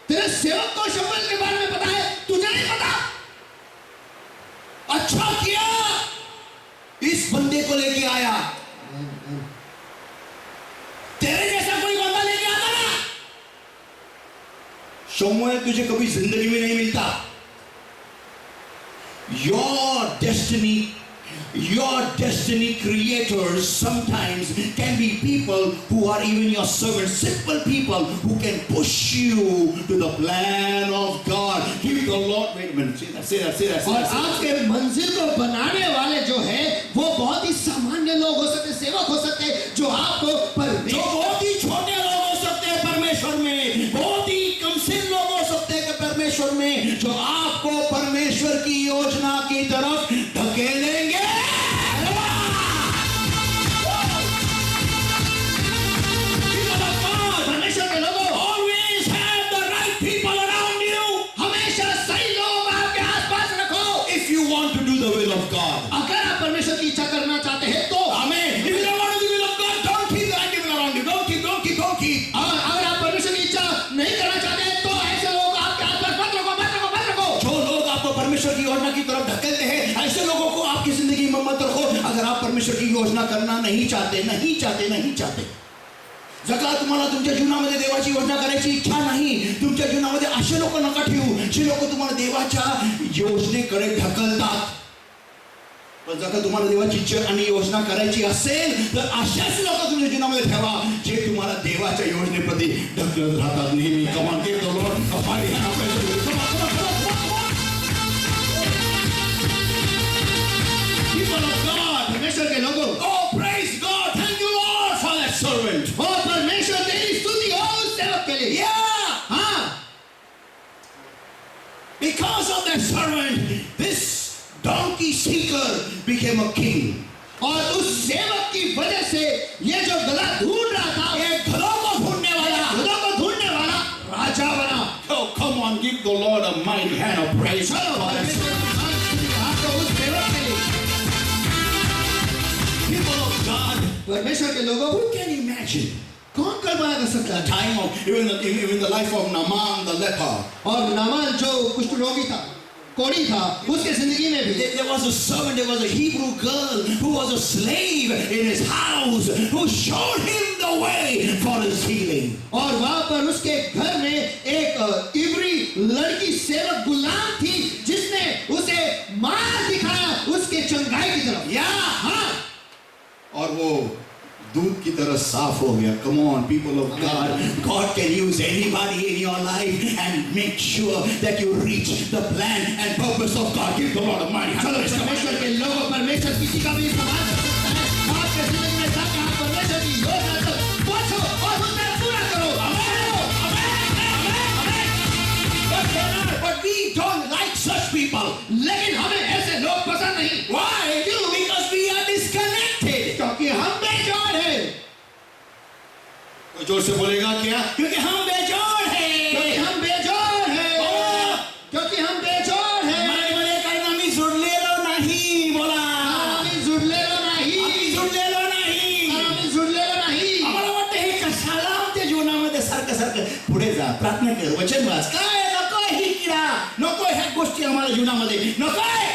तेरे सेवक को शमूएल के बारे में पता है, तुझे नहीं पता। अच्छा किया इस बंदे को लेके आया। तेरे जैसा कोई बंदा लेके आता ना, शमूएल तुझे कभी जिंदगी में नहीं मिलता। Your destiny creators sometimes can be people who are even your servants, simple people who can push you to the plan of God. Give the Lord, wait a minute, say that. और आपके मंजिल को बनाने वाले जो है वो बहुत ही परमेश्वर की योजना करना नहीं चाहते, नहीं चाहते, नहीं चाहते. जर का तुम्हाला तुमच्या जीवनामध्ये देवाची योजना करायची इच्छा नाही, तुमच्या जीवनामध्ये असे लोक नका ठेवू जे लोक तुम्हाला देवाच्या योजनेकडे ढकलतात. पण जर का तुम्हाला देवाची इच्छा आणि योजना करायची असेल तर अशाच लोक तुमच्या जीवनामध्ये ठेवा जे तुम्हाला देवाच्या योजनेप्रती ढकलत राहतात नेहमी. कमान के तो लॉर्ड हमारे यहाँ people of God, परमेश्वर के लोगों, oh praise God, thank you Lord for that servant. ओ परमेश्वर तेरी स्तुति हो उस सेवक के लिए. Yeah, हाँ, because of that servant, this donkey seeker became a king. और उस सेवक की वजह से ये जो गधा ढूंढ रहा था, ये गधों को ढूंढने वाला, गधों को ढूंढने वाला राजा बना. oh come on, give the Lord a mighty hand of praise. चलो परमेश्वर की महान स्तुति हाथ दो उस सेवक के लिए. People of God, परमेश्वर के लोगों, who can imagine कौन कल्पना कर सकता the है? time of even the life of Naaman the leper? और नामान जो कुष्ठ रोगी था, कोढ़ी था, उसके जिंदगी में भी There was a servant, there was a Hebrew girl who was a slave in his house who showed him the way for his healing. और वहां पर उसके घर में एक इब्री लड़की सेवक गुलाम थी जिसने उसे मार्ग दिखाया उसके चंगाई की तरफ. Yeah, हाँ, और वो दूध की तरह साफ हो गया. Come on, people of God, God can use anybody in your life and make sure that you reach the plan and purpose of God. Give the Lord a mighty hand. चलो परमेश्वर के लोगों, परमेश्वर किसी का भी इस्तेमाल कर सकता है. आपके जिंदगी में जाकर आप परमेश्वर की योजना को पहुंचो और उसमें पूरा करो. But we don't like such people. लेकिन हमें ऐसे लोग पसंद नहीं. Why? Because we are disconnected. क्योंकि हम बेजोड़ हैं. कोई जोर से बोलेगा क्या? क्योंकि हम बेजोड़ क्योंकि हैं. हम बेजोड़ हैं. क्योंकि हम बेजोड़ हैं. मारे बोले करना मी जुडलेलो नाही बोला. आम्ही जुडलेलो नाही. आम्ही जुडलेलो नाही. आम्ही जुडलेलो नाही. आम्हाला वाटतं हे कशाला आमच्या जीवनामध्ये सारखं सारखं पुढे जा, प्रार्थना कर, वचन वाच. काय नको ही किडा, नको ह्या गोष्टी आम्हाला जीवनामध्ये नकोय.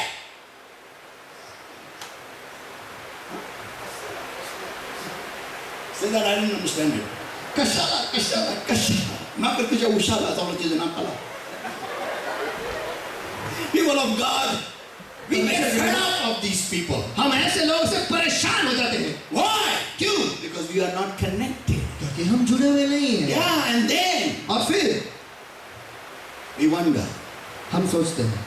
Say that I didn't understand it. कशाला कशाला कशाला? मात्र तुझ्या उशाला चावलं तुझ्या नाकाला. People of God, we get fed up of these people. हम ऐसे लोगों से परेशान हो जाते हैं. Why? क्यों? Because we are not connected. क्योंकि हम जुड़े हुए नहीं हैं. Yeah, and then और फिर we wonder. हम सोचते हैं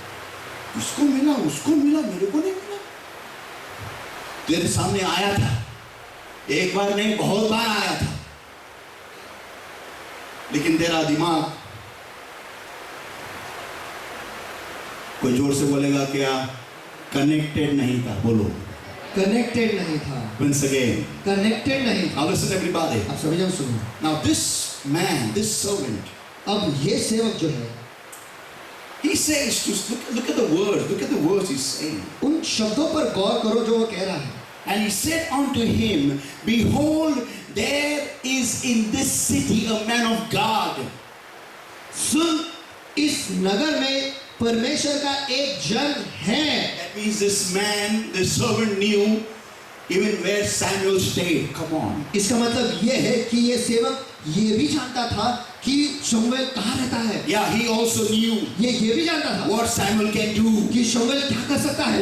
उसको मिला, मेरे को नहीं मिला. तेरे सामने आया था, एक बार नहीं बहुत बार आया था, लेकिन तेरा दिमाग, कोई जोर से बोलेगा क्या? कनेक्टेड नहीं था. बोलो. कनेक्टेड नहीं था. Once again. कनेक्टेड नहीं था. Now listen everybody. आप सभी जन सुनो. Now this man, this servant, अब ये सेवक जो है he says to look at the words he's saying. उन शब्दों पर गौर करो जो वो कह रहा है. And he said unto him, behold, there is in this city a man of God. सुन, इस नगर में परमेश्वर का एक जन है. That means this man, this servant knew even where Samuel stayed. Come on. इसका मतलब ये है कि ये सेवक ये भी जानता था कि शमूएल कहाँ रहता है. Yeah, he also knew ये भी जानता था what Samuel can do, कि शमूएल क्या कर सकता है.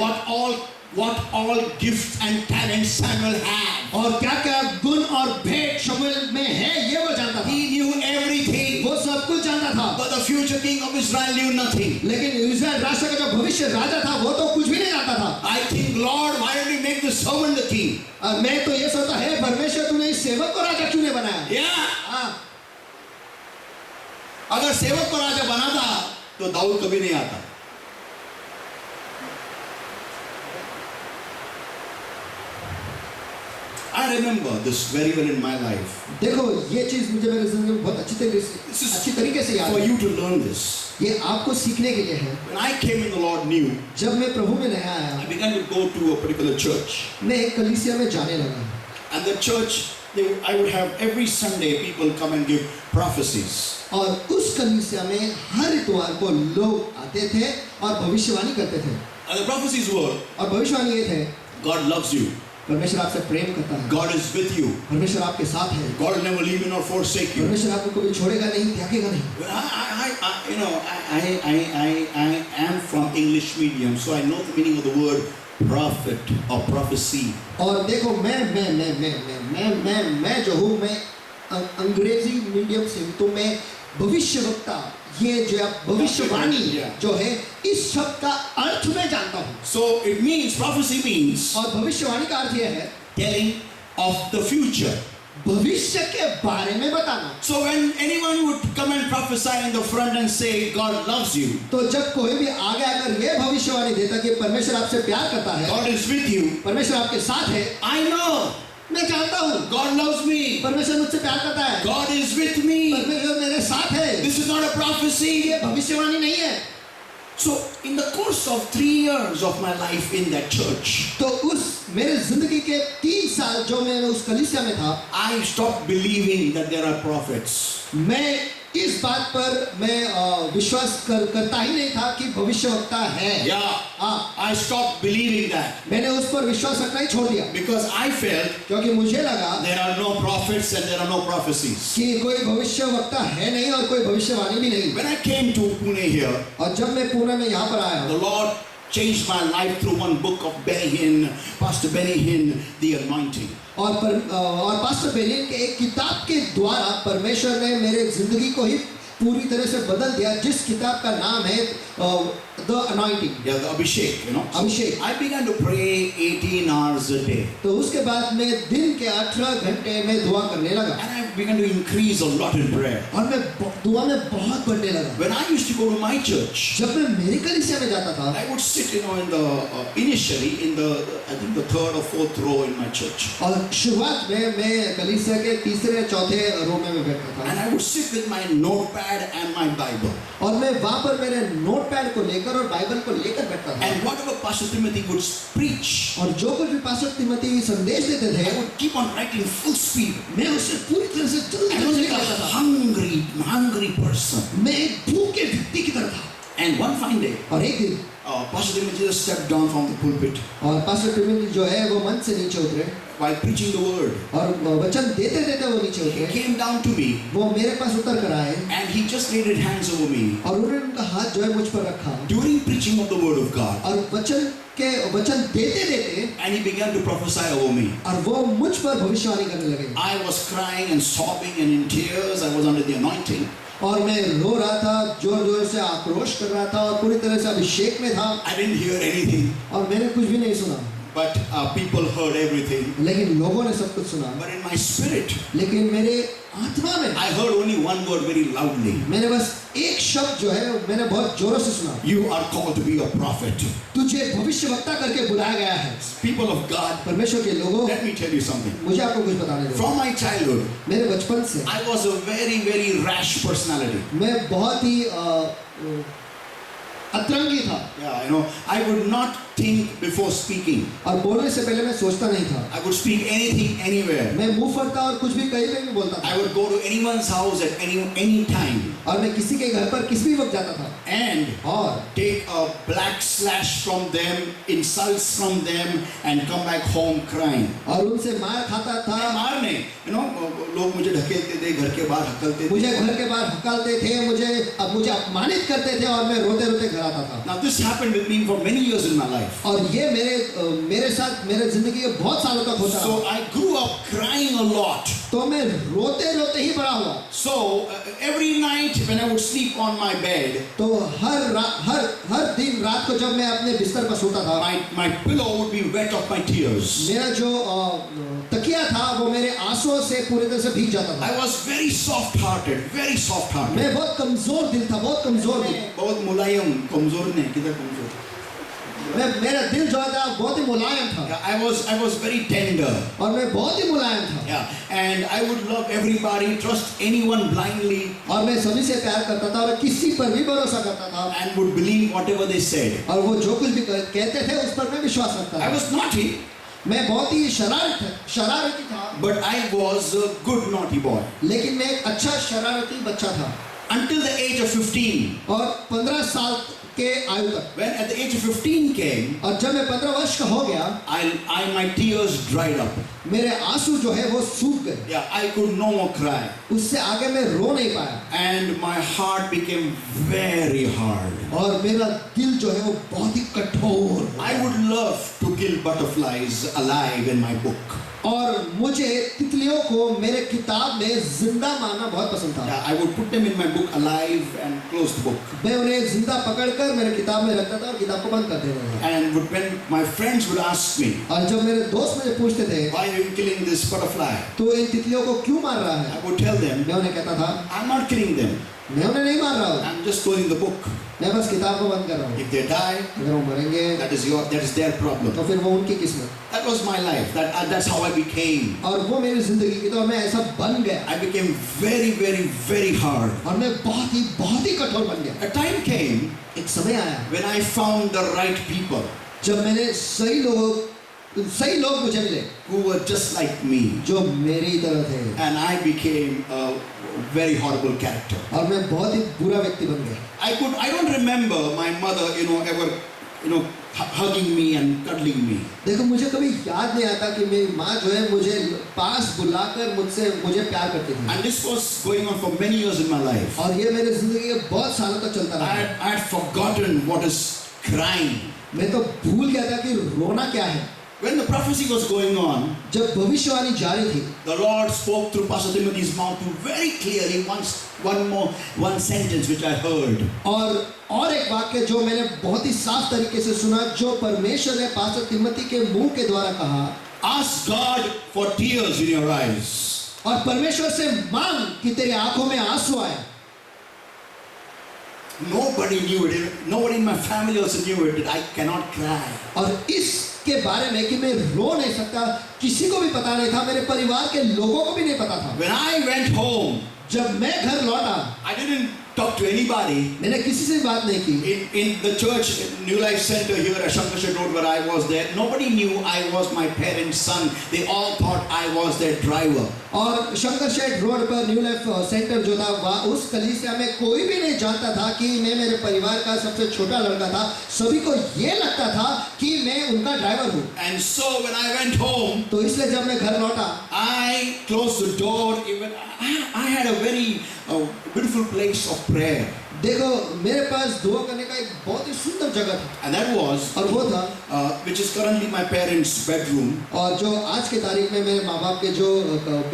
what all gifts and talents Samuel had. और क्या क्या गुण और भेंट शमूएल में है ये वो जानता था. He knew everything. वो सब कुछ जानता था. But the future king of Israel knew nothing. लेकिन इस्राएल राष्ट्र का जो भविष्य राजा था वो तो कुछ भी नहीं जानता था. I think, Lord, why don't you make the servant the king? और मैं तो ये सोचता है परमेश्वर तूने इस सेवक को राजा क्यों नहीं बनाया. Yeah. हाँ, अगर सेवक को राजा बनाता तो दाऊद कभी नहीं आता. I remember this very well in my life. देखो ये चीज मुझे मेरे जिंदगी में बहुत अच्छी तरीके से याद For है. you to learn this. ये आपको सीखने के लिए है. When I came in, the Lord knew. जब मैं प्रभु में नया आया I began to go to a particular church. मैं एक कलीसिया में जाने लगा. And the church, I would have every Sunday people come and give prophecies. और उस कलीसिया में हर इतवार को लोग आते थे और भविष्यवाणी करते थे. And the prophecies were, और भविष्यवाणी ये थे God loves you. परमेश्वर आपसे प्रेम करता है, God is with you. परमेश्वर आपके साथ है, God will never leave you nor forsake you. परमेश्वर आपको कभी छोड़ेगा नहीं, त्यागेगा नहीं। I am from English medium, so I know the meaning of the word prophet or prophecy. और देखो मैं जो हूँ, मैं अंग्रेजी मीडियम से हूँ, तो मैं भविष्यवक्ता, ये जो आप भविष्यवाणी जो है, इस शब्द का अर्थ मैं जानता हूँ। So it means, prophecy means और भविष्यवाणी का अर्थ यह है telling of the future. भविष्य के बारे में बताना। So when anyone would come and prophesy in the front and say God loves you, तो जब कोई भी आगे आकर ये भविष्यवाणी देता कि परमेश्वर आपसे प्यार करता है, God is with you, परमेश्वर आपके साथ है, I know मैं जानता हूँ God loves me, परमेश्वर मुझसे प्यार करता है, God is with me. परमेश्वर मेरे साथ है। This is not a prophecy. ये भविष्यवाणी नहीं है। So in the course of 3 years of my life in that church, तो उस मेरे जिंदगी के 3 साल जो मैं उस कलीसिया में था, I stopped believing that there are prophets. मैं इस बात पर मैं विश्वास करता ही नहीं था कि भविष्यवक्ता है। Yeah, हाँ, I stopped believing that मैंने उस पर विश्वास रखना ही छोड़ दिया, because I felt क्योंकि मुझे लगा there are no prophets and there are no prophecies. कि कोई भविष्यवक्ता है नहीं और कोई भविष्यवाणी भी नहीं। When I came to Pune here, और जब मैं पुणे में यहाँ पर आया the Lord changed my life through one book of Benny Hinn, Pastor Benny Hinn, The Anointing. और पास्टर बेनिन के एक किताब के द्वारा परमेश्वर ने मेरे जिंदगी को ही पूरी तरह से बदल दिया, जिस किताब का नाम है the anointing, Yeah, the Abhishek, you know. So Abhishek. I began to pray 18 hours a day. तो उसके बाद मैं दिन के 18 घंटे में दुआ करने लगा And I began to increase a lot in prayer. और मैं दुआ में बहुत बढ़ने लगा। When I used to go to my church, जब मैं मेरी कलीसिया में जाता था, I would sit, in the initially in the I think the 3rd or 4th row in my church, और शुरुआत में मैं कलीसिया के 3रे या 4थे रो में बैठता था, and I would sit with my notepad and my Bible. और मैं वहाँ पर मेरे नोटपैड को लेकर और बाइबल को लेकर बैठता था, And whatever Pastor Timothy would preach, और जो कुछ भी पास्टर तिमोथी संदेश देते I थे, would keep on writing full speed. मैं उसे पूरी तरह से जल्दी I was लिख like लेता a था। hungry person. मैं एक भूखे व्यक्ति की तरह था। And one fine day, और एक दिन Pastor Timothy just stepped down from the pulpit और पास्टर तिमोथी जो है वो मंच से नीचे उतरे while preaching the word. और वचन देते देते वो नीचे He उतरे, came down to me वो मेरे पास उतर कर आए and he just laid his hands over me और उन्होंने उनका हाथ जो है मुझ पर रखा during preaching of the word of God, और वचन देते देते and he began to prophesy over me. और वो मुझ पर भविष्यवाणी करने लगे I was crying and sobbing and in tears. I was under the anointing. और मैं रो रहा था, जोर जोर से आक्रोश कर रहा था और पूरी तरह से अभिषेक में था I didn't hear anything, और मैंने कुछ भी नहीं सुना, but people heard everything. लेकिन लोगों ने सब कुछ सुना। But in my spirit, लेकिन मेरे आत्मा में I heard only one word very loudly. मैंने बस एक शब्द जो है मैंने बहुत जोरों से सुना, You are called to be a prophet. तुझे भविष्यवक्ता करके बुलाया गया है। People of God, परमेश्वर के लोगों, let me tell you something. मुझे आपको कुछ बताने दो। From my childhood, मेरे बचपन से I was a very, very rash personality. मैं बहुत ही अतरंगी था Yeah, I would not think before speaking. और बोलने से पहले मैं सोचता नहीं था, I would speak anything, anywhere. मैं मुंह फटता और कुछ भी कहीं पे भी बोलता था I would go to anyone's house at any time और मैं किसी के घर पर किसी भी वक्त जाता था and और take a black slash from them, insults from them, and come back home crying. और उनसे मार खाता था, मार नहीं, लोग मुझे ढकेलते थे, घर के बाहर हकलते मुझे थे. घर के बाहर हकलते थे, मुझे अपमानित करते थे और मैं रोते रोते घर आता था। Now this happened with me for many years in my life. और ये मेरे साथ मेरे जिंदगी के बहुत सालों तक होता So रहा। I grew up crying a lot. तो मैं रोते रोते ही बड़ा हुआ। So every night when I would sleep on my bed, तो हर दिन रात को जब मैं अपने बिस्तर पर सोता था, my pillow would be wet of my tears. मेरा जो तकिया था वो मेरे आंसुओं से पूरी तरह से भीग जाता था। I was very soft-hearted, very soft-hearted. मैं बहुत कमजोर दिल था, बहुत कमजोर दिल। बहुत मुलायम, कमजोर नहीं, किधर कमजोर? मेरा दिल जो था बहुत ही मुलायम था। Yeah, I was very tender. और मैं बहुत ही मुलायम था। Yeah, and I would love everybody, trust anyone blindly, और मैं सभी से प्यार करता था और किसी पर भी भरोसा करता था and would believe whatever they said. और वो जो कुछ भी कहते थे उस पर मैं विश्वास रखता I था। was naughty, मैं बहुत ही शरारती था, but I was a good naughty boy. लेकिन मैं एक अच्छा शरारती बच्चा था। until the age of 15. और 15 साल के आयु तक। When at the age of 15 came, और जब मैं 15 वर्ष का हो गया, my tears dried up. मेरे आंसू जो है वो सूख गए। Yeah, I could no more cry. उससे आगे मैं रो नहीं पाया। And my heart became very hard. और मेरा दिल जो है वो बहुत ही कठोर। I would love to kill butterflies alive in my book. और मुझे तितलियों को मेरे किताब में जिंदा मारना बहुत पसंद था। Yeah, I would put them in my book alive and close the book. मैं उन्हें जिंदा पकड़कर मेरे किताब में रखता था और किताब को बंद कर देता था। And when my friends would ask me, और जब मेरे दोस्त मुझे पूछते थे, why are you killing this butterfly? तो इन तितलियों को क्यों मार रहा है? I would tell them, मैं उन्हें कहता था, I'm not killing them. मैं उन्हें नहीं मार रहा हूँ, I'm just closing the book. मैं बस किताब को बंद कर रहा हूँ। If they die, अगर वो मरेंगे, that is their problem. तो फिर वो उनकी किस्मत। That was my life. That's how I became. और वो मेरी जिंदगी की, तो मैं ऐसा बन गया। I became very, very, very hard. और मैं बहुत ही कठोर बन गया। A time came एक समय आया when I found the right people जब मैंने सही लोग मुझे मिले who were just like me, जो मेरी तरह थे, and I became a very horrible character. और मैं बहुत ही बुरा व्यक्ति बन गया। I don't remember my mother, ever, hugging me and cuddling me. देखो, मुझे कभी याद नहीं आता कि मेरी माँ जो है मुझे पास बुलाकर मुझे प्यार करती थी। And this was going on for many years in my life. और ये मेरी जिंदगी के बहुत सालों तक चलता रहा। I had forgotten what is crying. मैं तो भूल गया था कि रोना क्या है। When the prophecy was going on, जब भविष्यवाणी जारी थी, the Lord spoke through Pastor Timothy's mouth very clearly one sentence which I heard. और एक वाक्य जो मैंने बहुत ही साफ तरीके से सुना, जो परमेश्वर ने पास्टर तिमोथी के मुंह के द्वारा कहा, Ask God for tears in your eyes. और परमेश्वर से मांग कि तेरी आंखों में आंसू आए। Nobody knew it. Nobody in my family also knew it. That I cannot cry. और इसके बारे में कि मैं रो नहीं सकता, किसी को भी पता नहीं था, मेरे परिवार के लोगों को भी नहीं पता था। When I went home, जब मैं घर लौटा, I didn't talk to anybody. मैंने किसी से बात नहीं की। In the church, New Life Center here at Shankar Road where I was there, nobody knew I was my parents' son. They all thought I was their driver. और Shankar shade road पर new life centre जो था, वहाँ उस कलीसिया में कोई भी नहीं जानता था कि मैं मेरे परिवार का सबसे छोटा लड़का था। सभी को ये लगता था कि मैं उनका ड्राइवर हूँ। And so when I went home, तो इसलिए जब मैं घर लौटा, I closed the door. Even I had a very beautiful place of prayer. देखो, मेरे पास दुआ करने का एक बहुत ही सुंदर जगह था। And that was, और वो था, which is currently my parents' bedroom. और जो आज के तारीख में मेरे माँ बाप के जो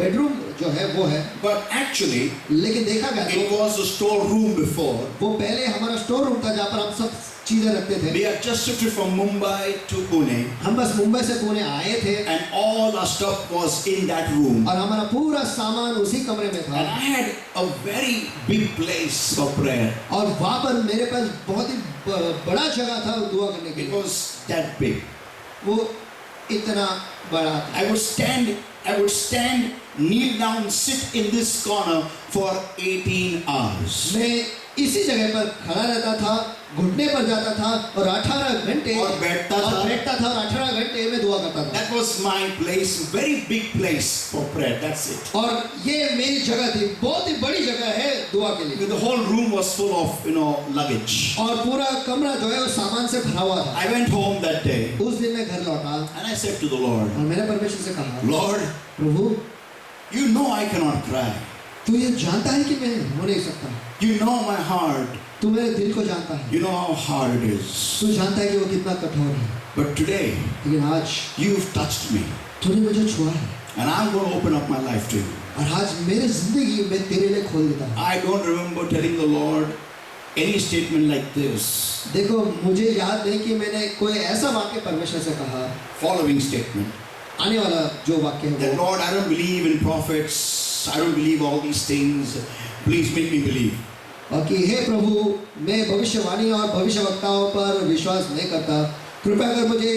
बेडरूम जो है वो है। But actually, लेकिन देखा गया it तो was a storeroom before. वो पहले हमारा स्टोर रूम था, जहाँ पर हम सब चीजें रखते थे। We had just shifted from Mumbai to Pune, हम बस मुंबई से पुणे आए थे, and all our stuff was in that room. और हमारा पूरा सामान उसी कमरे में And था। I had a very big place for prayer. और वहाँ पर मेरे पास बहुत ही बड़ा जगह था दुआ करने के It लिए। was that big. वो इतना बड़ा था। I would stand, kneel down, sit in this corner for 18 hours. मैं इसी जगह पर खड़ा रहता था, घुटने पर जाता था, और 18 घंटे और बैठता था। और 18 घंटे में दुआ करता था। That was my place, very big place for prayer. That's it. और ये मेरी जगह थी, बहुत ही बड़ी जगह है दुआ के लिए। The whole room was full of, luggage. और पूरा कमरा जो है वो सामान से भरा हुआ था। I went home that day उस दिन मैं घर लौटा and I said to the Lord, और मैंने परमेश्वर से कहा, Lord, Prabhu, you know I cannot cry. तू ये जानता है कि मैं रो नहीं सकता। You know my heart. तू मेरे दिल को जानता है। You know how hard it is. तू जानता है कि वो कितना कठोर है। But today, लेकिन आज you've touched me. तूने मुझे छुआ है, And I'm going to open up my life to you. और आज मेरी जिंदगी में तेरे लिए खोल देता हूँ। I don't remember telling the Lord any statement like this. देखो, मुझे याद नहीं कि मैंने कोई ऐसा वाक्य परमेश्वर से कहा। Following statement. आने वाला जो वाक्य है That वो, Lord, I don't believe in prophets. I don't believe all these things. Please make me believe. और कि हे प्रभु, मैं भविष्यवाणी और भविष्यवक्ताओं पर विश्वास नहीं करता, कृपया कर मुझे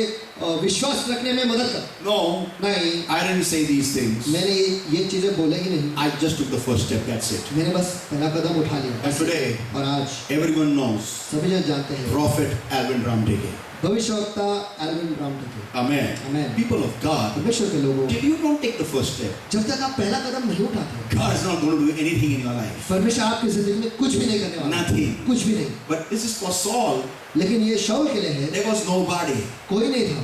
विश्वास रखने में मदद कर। No, नहीं, I didn't say these things. मैंने ये चीजें बोले ही नहीं। I just took the first step. That's it. मैंने बस पहला कदम उठा लिया। And today, और आज everyone knows सभी जन जानते हैं Prophet Alvin Ramdege. भविष्यवक्ता एल्विन ब्राउन थे। Amen. Amen. People of God, परमेश्वर के लोगों, till you don't take the first step, जब तक आप पहला कदम नहीं उठाते, God is not going to do anything in your life. परमेश्वर आपकी जिंदगी में कुछ भी नहीं करने वाला। Nothing. कुछ भी नहीं। But this is for Saul. लेकिन ये शाऊल के लिए है, There was nobody. कोई नहीं था,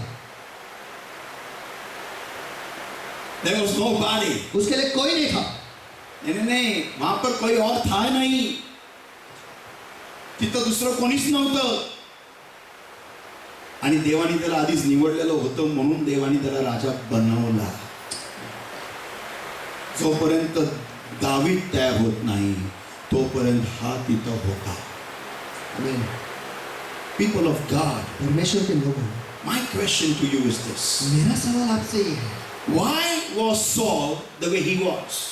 There was nobody. उसके लिए कोई नहीं था। नाही वहां पर कोई और था नाही, तिथं दुसरं कोणीच नव्हतं आणि देवाने त्याला आधीच निवडलेलं होतं म्हणून देवाने त्याला राजा बनवला. जोपर्यंत दावीद तयार होत नाही तोपर्यंत हा तिथं होता. आमीन. People of God, परमेश्वर के लोगों, my question to you is this: मेरा सवाल आपसे ये है, why was Saul the way he was?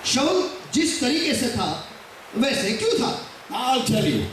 शाऊल जिस तरीके से था वैसे क्यों था? I'll tell you.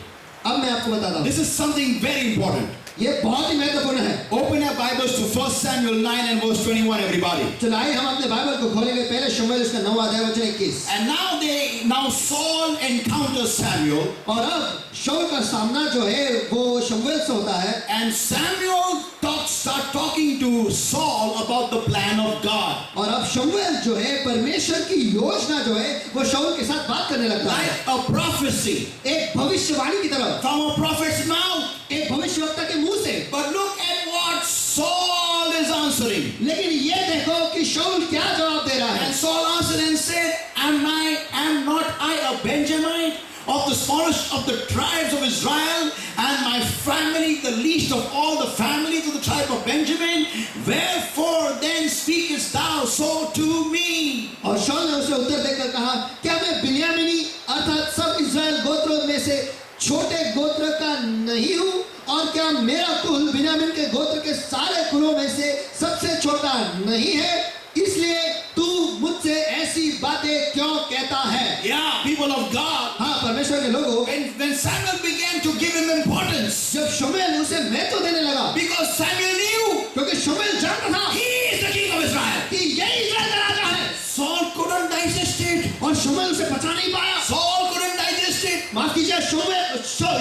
अब मैं आपको बताता हूँ, This is something very important. ये बहुत ही महत्वपूर्ण है। Open your Bibles to 1 Samuel 9 and verse 21, everybody. चलो आइए हम अपने बाइबल को खोलेंगे, पहले शमूएल उसका 9वां अध्याय वचन 21। And now Saul encounters Samuel, और अब शाऊल का सामना जो है वो शमूएल से होता है, and Samuel start talking to Saul about the plan of God. और अब शमूएल जो है परमेश्वर की योजना जो है वो शाऊल के साथ बात करने लगता है, Like a prophecy एक भविष्यवाणी की तरह, from a prophet's mouth. एक भविष्यवक्ता के मुंह से। But look at what Saul is answering. लेकिन ये देखो कि शाऊल क्या जवाब दे रहा है। And Saul answered and said, Am not I a Benjamite, of the smallest of the tribes of Israel, and my family the least of all the families of the tribe of Benjamin? Wherefore then speakest thou so to me? और शाऊल ने उसे उत्तर देकर कहा, क्या मैं बिन्यामीनी अर्थात सब इस्राएल गोत्रों में से छोटे गोत्र का नहीं हूँ? और क्या मेरा कुल बिन्यामीन के गोत्र के सारे कुलों में से सबसे छोटा नहीं है? इसलिए तू मुझसे ऐसी बातें क्यों कहता है? Yeah, people of God. हाँ, परमेश्वर के लोगों, When Samuel began to give him importance, जब शमूएल उसे महत्व देने लगा, because Samuel knew क्योंकि शमूएल जानता था he is the king of Israel, कि यही इस्राएल का राजा है, Saul couldn't digest it. और शमूएल उसे पचा नहीं पाया। Saul couldn't digest it. माफ कीजिए,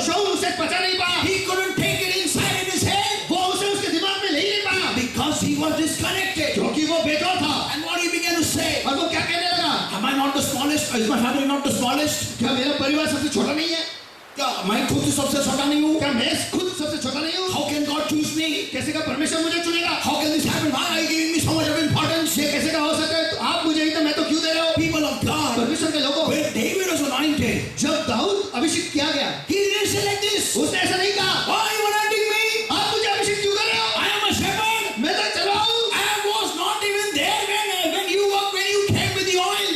शाऊल उसे पचा नहीं पाया। He couldn't take it inside in his head वो उसे उसके दिमाग में ले ही नहीं पाया, because he was disconnected. क्योंकि वो बेकार था। And what he began to say, और वो क्या कहने लगा? am I not the smallest? Is my family not the smallest? क्या मेरा परिवार सबसे छोटा नहीं है? क्या मैं खुद सबसे छोटा नहीं हूँ? क्या मैं खुद सबसे छोटा नहीं हूँ? How can God choose me? कैसे का परमेश्वर मुझे चुनेगा? How can this happen? Why are you giving me so much of importance? ये कैसे का हो सकता है? तो आप मुझे ही तो मैं तो क्यों दे रहे हो? People of God, परमेश्वर के लोगों, when David was anointed, जब दाऊद अभिषेक किया गया, he didn't say like this. उसने ऐसा नहीं कहा, Why are you anointing me? आप मुझे अभिषेक क्यों कर रहे हो? I am a shepherd. मैं तो चलवाऊं। I was not even there when you came with the oil.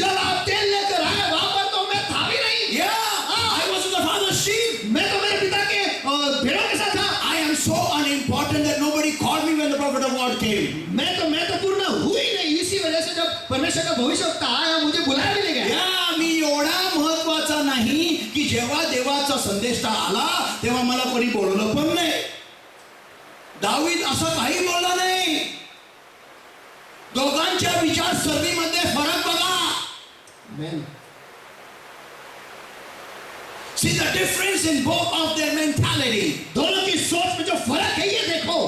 जब आप तेल लेकर आए वहां पर तो मैं था भी नहीं। Yeah, I was with the father's sheep. मैं तो मेरे पिता के भेड़ों के साथ था। I am so unimportant that nobody called me when the prophet of God came. मैं तो पूर्ण हुई नहीं, इसी वजह से जब परमेश्वर का भविष्यवक्ता आया मुझे बुलाया भी नहीं गया। या मी एवढा महत्वाचा नाही की जेव्हा देवाचा संदेश आला तेव्हा मला कोणी बोलवलं पण नाही. दावीद असं काही बोलला नाही. दोघांच्या विचारसरणीमध्ये फरक बघा. Amen. See the difference in both of their mentality. दोनों की सोच में जो फर्क है ये देखो।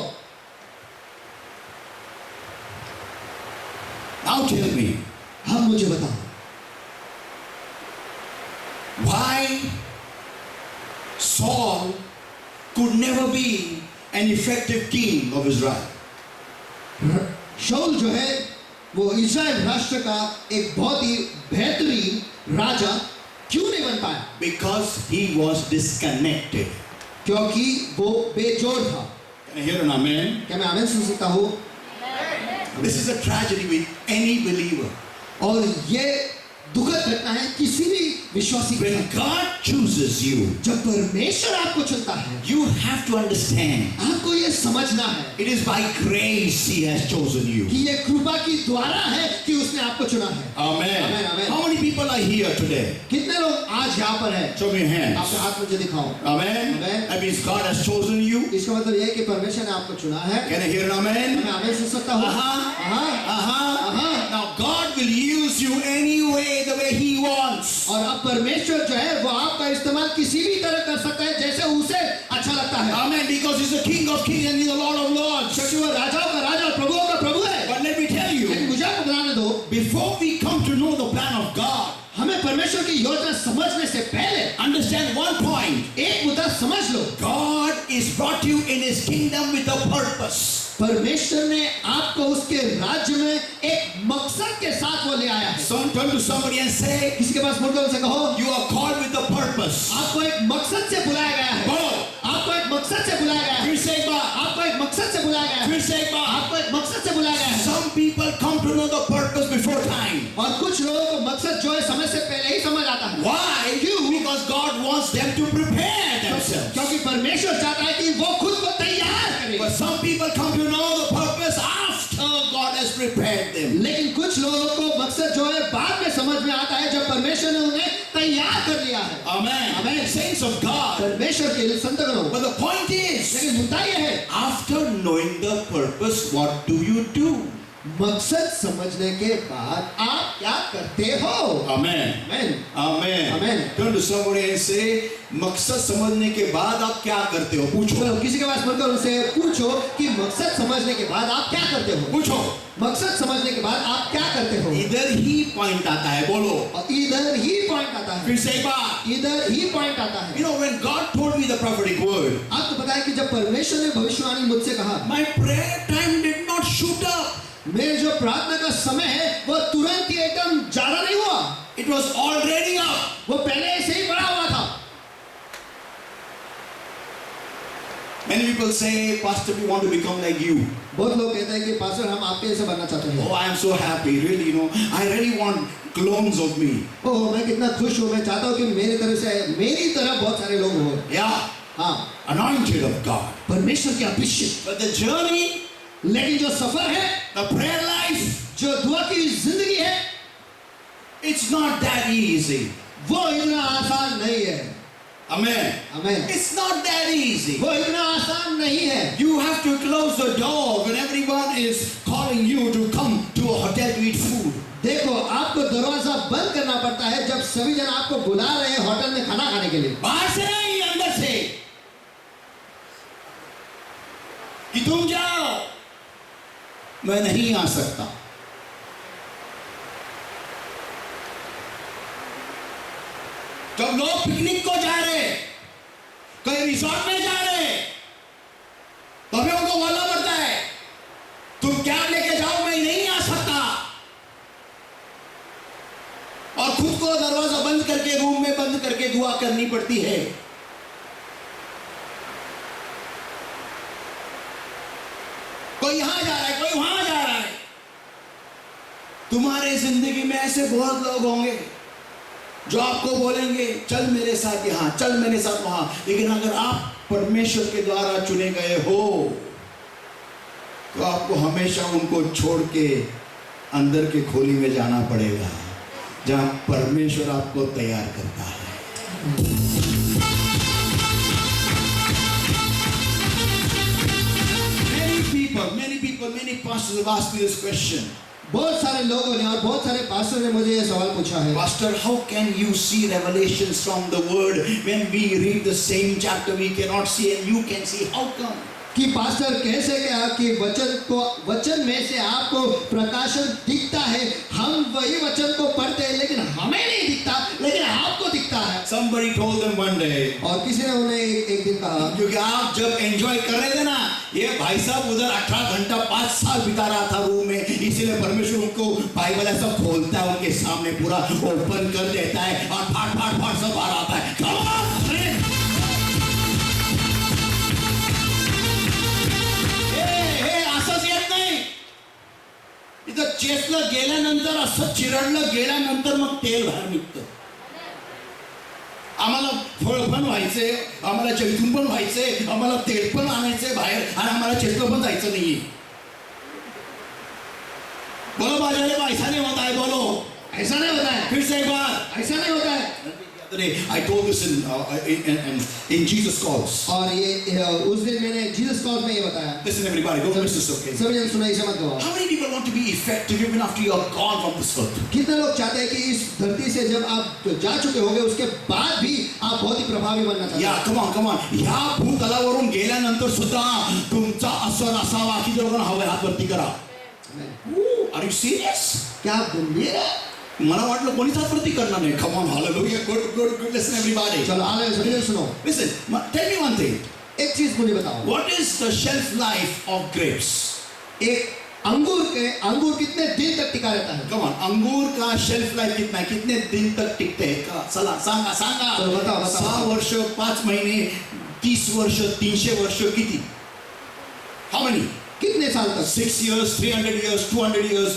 Now tell me, अब मुझे बताओ, why Saul could never be an effective king of Israel? शाऊल जो है वो इस्राएल राष्ट्र का एक बहुत ही बेहतरीन राजा क्यों नहीं बन पाया? Because he was disconnected. क्योंकि वो बेजोड़ था। Can I hear an amen? क्या मैं आमीन सुन सकता हूँ? This is a tragedy with any believer. और ये दुखद घटना है किसी भी विश्वासी के When साथ। God chooses you, जब परमेश्वर आपको चुनता है, you have to understand आपको ये समझना है it is by grace He has chosen you. कि ये कृपा की द्वारा है कि उसने आपको चुना है। Amen. Amen, amen. How many people are here today? कितने लोग आज यहाँ पर हैं? Show me your आपके hands. हाथ मुझे दिखाओ। Amen. Amen. That means God has chosen you. इसका मतलब ये है कि परमेश्वर ने आपको चुना है। Can I hear an amen? मैं आमीन सुन सकता हूँ? Now God will use you anyway the way He wants. और अब परमेश्वर जो है वो आपका इस्तेमाल किसी भी तरह कर सकता है जैसे उसे अच्छा लगता है। Amen. Because he's the King of Kings and he's the Lord of Lords. क्योंकि वो राजाओं का राजा और प्रभुओं का प्रभु है। But let me tell लेकिन you, मुझे आपको बताने दो, before we come to know the plan of God, हमें परमेश्वर की योजना समझने से पहले understand one point. एक मुद्दा समझ लो, God is brought you in his kingdom with a purpose. परमेश्वर ने आपको उसके राज्य में एक मकसद के साथ वो ले आया है। Son, turn to somebody and say, किसी के पास मुड़कर उनसे कहो, you are called with a purpose. आपको एक मकसद से बुलाया गया है। बोलो, आपको एक मकसद से बुलाया गया है। फिर से एक बार, आपको एक मकसद से बुलाया गया है। फिर से एक बार. आपको एक मकसद से बुलाया गया है। Some people come to know the purpose before time. और कुछ लोगों को मकसद जो है समय से पहले ही समझ आता है। Why? Because God wants them to prepare themselves. क्योंकि परमेश्वर चाहता है कि वो खुद को तैयार करे। But some people come to know the purpose after God has prepared them. लेकिन कुछ लोगों को मकसद जो है बाद में समझ में आता है जब परमेश्वर ने उन्हें तैयार कर लिया है। Amen. Amen. Saints of God. परमेश्वर के संतानों। But the point is, लेकिन मुद्दा यह है, after knowing the purpose, what do you do? मकसद समझने के बाद आप क्या करते हो? Amen. Amen. Amen. Amen. Turn to somebody and say, मकसद समझने के बाद आप क्या करते हो? पूछो. चलो किसी के पास मुड़कर उनसे पूछो कि मकसद समझने के बाद आप क्या करते हो? पूछो. मकसद समझने के बाद आप क्या करते हो? इधर ही पॉइंट आता है. बोलो. और इधर ही पॉइंट आता है। फिर से एक बार. इधर ही पॉइंट आता है। You know, when God told me the prophetic word, आपको पता है कि जब परमेश्वर ने भविष्यवाणी मुझसे कहा, my prayer time did not shoot up. मेरे जो प्रार्थना का समय है वो तुरंत ही एकदम ज्यादा नहीं हुआ। It was already up. वो पहले से ही बढ़ा हुआ था। Many people say, Pastor, we want to become like you. बहुत लोग कहते हैं कि पास्टर हम आपके जैसे बनना चाहते हैं। Oh, I am so happy. Really, you know, I really want clones of me. ओह मैं कितना खुश हूँ, मैं चाहता हूँ कि मेरी तरह बहुत सारे लोग हो। Yeah. हाँ, Anointed of God. परमेश्वर के अभिषेक। But the journey, लेकिन जो सफर है, the prayer life, जो दुआ की जिंदगी है, it's not that easy. वो इतना आसान नहीं है। Amen. आमीन। It's not that easy. वो इतना आसान नहीं है। You have to close the door when everyone is calling you to come to a hotel to eat food. देखो आपको दरवाजा बंद करना पड़ता है जब सभी जन आपको बुला रहे हैं होटल में खाना खाने के लिए। बाहर से नहीं, अंदर से, कि तुम जाओ, मैं नहीं आ सकता। जब लोग पिकनिक को जा रहे, कहीं रिसोर्ट में जा रहे, तभी उनको बोलना पड़ता है तुम क्या लेके जाओ, मैं नहीं आ सकता। और खुद को दरवाजा बंद करके रूम में बंद करके दुआ करनी पड़ती है। कोई यहां जा रहा है, कोई वहां जा रहा है। तुम्हारे जिंदगी में ऐसे बहुत लोग होंगे जो आपको बोलेंगे चल मेरे साथ यहां, चल मेरे साथ वहां, लेकिन अगर आप परमेश्वर के द्वारा चुने गए हो तो आपको हमेशा उनको छोड़ के अंदर के खोली में जाना पड़ेगा जहां परमेश्वर आपको तैयार करता है। Many pastors have asked me this question. बहुत सारे लोगों ने और बहुत सारे पास्टर ने मुझे ये सवाल पूछा है, Pastor, how can you see revelations from the word when we read the same chapter we cannot see and you can see? How come? कि पास्टर कैसे क्या कि वचन में से आपको प्रकाशन दिखता है, हम वही वचन को पढ़ते हैं लेकिन हमें नहीं दिखता, लेकिन आपको दिखता है। Somebody told them one day. और किसी ने उन्हें एक दिन कहा, क्योंकि आप जब एंजॉय कर रहे थे ना, ये भाई साहब उधर 18 घंटा 5 साल बिता रहा था रूम में, इसीलिए परमेश्वर उनको बाइबल ऐसा खोलता है, उनके सामने पूरा ओपन कर देता है और फाट फाट फाट सब आ रहा है। Come on, friend. असंच येत नाही, इथं चेसलं गेल्यानंतर, असं चिरडलं गेल्यानंतर मग तेल बाहेर निघतं। आम्हाला फळ पण व्हायचे, आम्हाला चैतून पण व्हायचे, आम्हाला तेल पण आणायचे बाहेर आणि आम्हाला चेतलं पण जायचं नाहीये। बोलो बाजारे ऐसा नहीं होता है, बोलो ऐसा नहीं होता है। फिर से एक बार, ऐसा नहीं होता है। I told this in Jesus Calls. और ये उस दिन मैंने जीसस कॉल में ये बताया। Listen, everybody, don't miss this, okay? सभी जन सुना, इसे मत गवाओ। How many people want to be effective even after you are gone from this earth? कितने लोग चाहते हैं कि इस धरती से जब आप जा चुके होंगे उसके बाद भी आप बहुत ही प्रभावी बनना चाहते हैं? Yeah, come on. ह्या भूतलावरून गेल्यानंतर सुद्धा तुमचा असर असावा की लोकांना हवे हात वरती करा. Are you serious? क्या आप गंभीर है? मला वाटलं कोणीच हात वरती करणार नाही. Come on, hallelujah. Good. Listen, everybody. चलो आले सभी जन सुनो। Listen, tell me one thing. एक चीज मुझे बताओ। What is the shelf life of grapes? एक अंगूर कितने दिन तक टिका रहता है? Come on, अंगूर का शेल्फ लाइफ कितना है? कितने दिन तक टिकते हैं? चला सांगा. चलो बताओ. 6 वर्ष, 5 महीने, 30 वर्ष, 300 वर्ष, किती? How many? कितने साल तक? 6 years, 300 years, 200 years,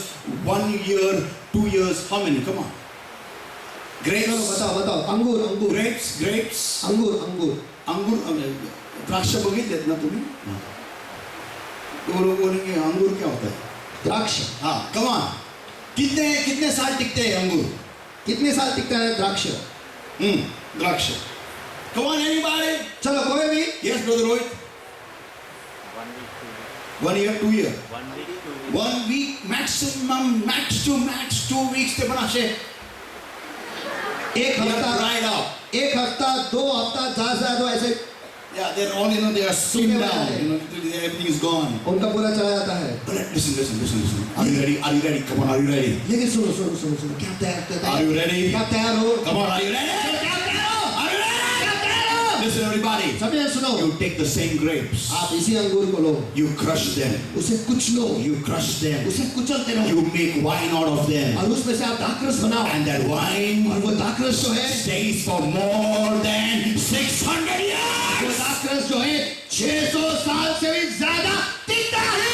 1 year, 2 years. How many? Come on. Grapes. चलो बताओ. अंगूर. Grapes. अंगूर. द्राक्ष बघितलेत ना तुम्ही? बोलेंगे अंगूर क्या होता है? द्राक्ष. हाँ, come on. कितने साल टिकते हैं अंगूर? कितने साल टिकता है द्राक्ष? द्राक्ष. Come on, anybody? चलो कोई भी? Yes, brother Rohit. 1 year, 2 year. 1 week maximum, max 2 weeks ते पण असे एक हफ्ता 2 हफ्ता ज़्यादा तो ऐसे Yeah, they're all, they are slimmed down. Everything is gone. उनका पूरा चला जाता है. But listen. Are you ready? Come on, are you ready? लेकिन सुनो. क्या तैयार? Are you ready? क्या तैयार हो? Come on, are you ready? क्या तैयार हो? Are you ready? Listen, everybody. सभी जन सुनो. You take the same grapes. आप इसी अंगूर को लो. You crush them. उसे कुछ लो. You crush them. उसे कुचलते रहो. You make wine out of them. और उसमें से आप दाखरस बनाओ. And that wine, और वो दाखरस जो है, stays for more than 600 years. वो दाखरस जो है 600 साल से भी ज्यादा टिकता है.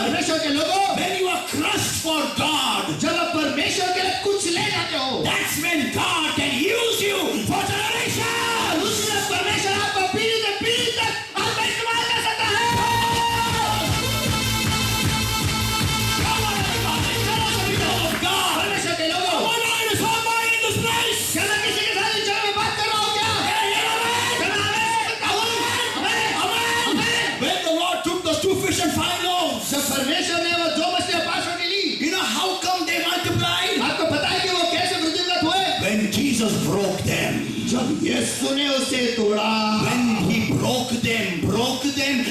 परमेश्वर के लोगों, When you are crushed for God, जब आप परमेश्वर के लिए कुछ ले जाते हो, that's when God can use you for generations. उस समय परमेश्वर आपको पीढ़ी तक आपका इस्तेमाल कर सकता है. Come on, everybody. Tell us the people of God. परमेश्वर के लोगों, Come on, is somebody in this place? क्या मैं किसी के साथ इस जगह में बात कर रहा हूँ क्या? When the Lord took those 2 fish and 5 loaves, जब परमेश्वर ने वो 2 मछलियाँ 5 रोटी ली, you know how come they multiplied? आपको पता है कि वो कैसे वृद्धिंगत हुए? When Jesus broke them. जब यीशु ने उसे तोड़ा. When he broke them,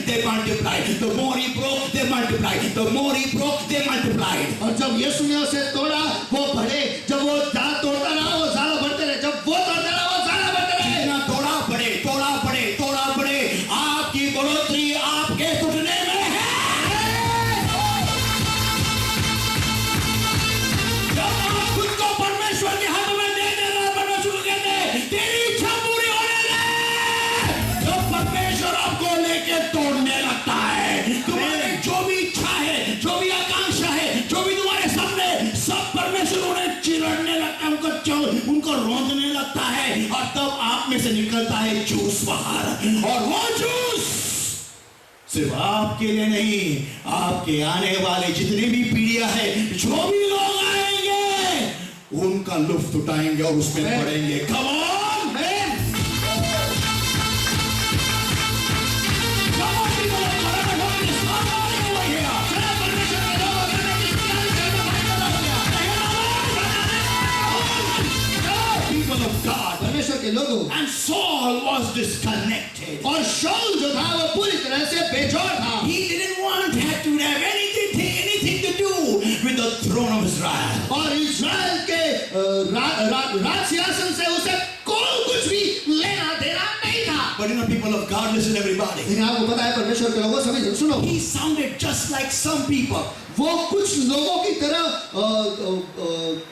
they multiplied. The more he broke, they multiplied. The more he broke, they multiplied. और जब यीशु ने उसे तोड़ा, वो बढ़े. जब वो तोड़ता रहा, वो ज्यादा बढ़ते रहे. जब वो तोड़ता रहा, वो ज्यादा बढ़ते रहे. जितना तोड़ा पड़े. आपकी बढ़ोतरी आपके टूटने में है. जब आप खुद को परमेश्वर के हाथ में दे देना, परमेश्वर को कहते हैं, तेरी इच्छा पूरी होने दे. जब परमेश्वर आपको लेके तोड़ने लगता है, तुम्हारी जो भी इच्छा है, जो भी आकांक्षा है, जो भी तुम्हारे सामने, सब परमेश्वर उन्हें चिरड़ने लगता है, उनको रोंदने लगता है, और तब आप में से निकलता है जूस बाहर. और वो जूस सिर्फ आपके लिए नहीं, आपके आने वाले जितनी भी पीढ़ियां है, जो भी लोग आएंगे, उनका लुत्फ उठाएंगे और उसमें पड़ेंगे. Come on, man. Come on, people of God, I'm going to somebody over here. People of God. परमेश्वर के लोगों, And Saul was disconnected. और शाऊल जो था वो पूरी तरह से बेजोड़ था. He didn't want to have anything to do with the throne of Israel. और इज़राइल के राज सिंहासन से उसे कोई कुछ भी लेना देना नहीं था. But you know, people of God, listen, everybody. लेकिन आपको पता है परमेश्वर के लोगों, सभी जन सुनो. He sounded just like some people. वो कुछ लोगों की तरह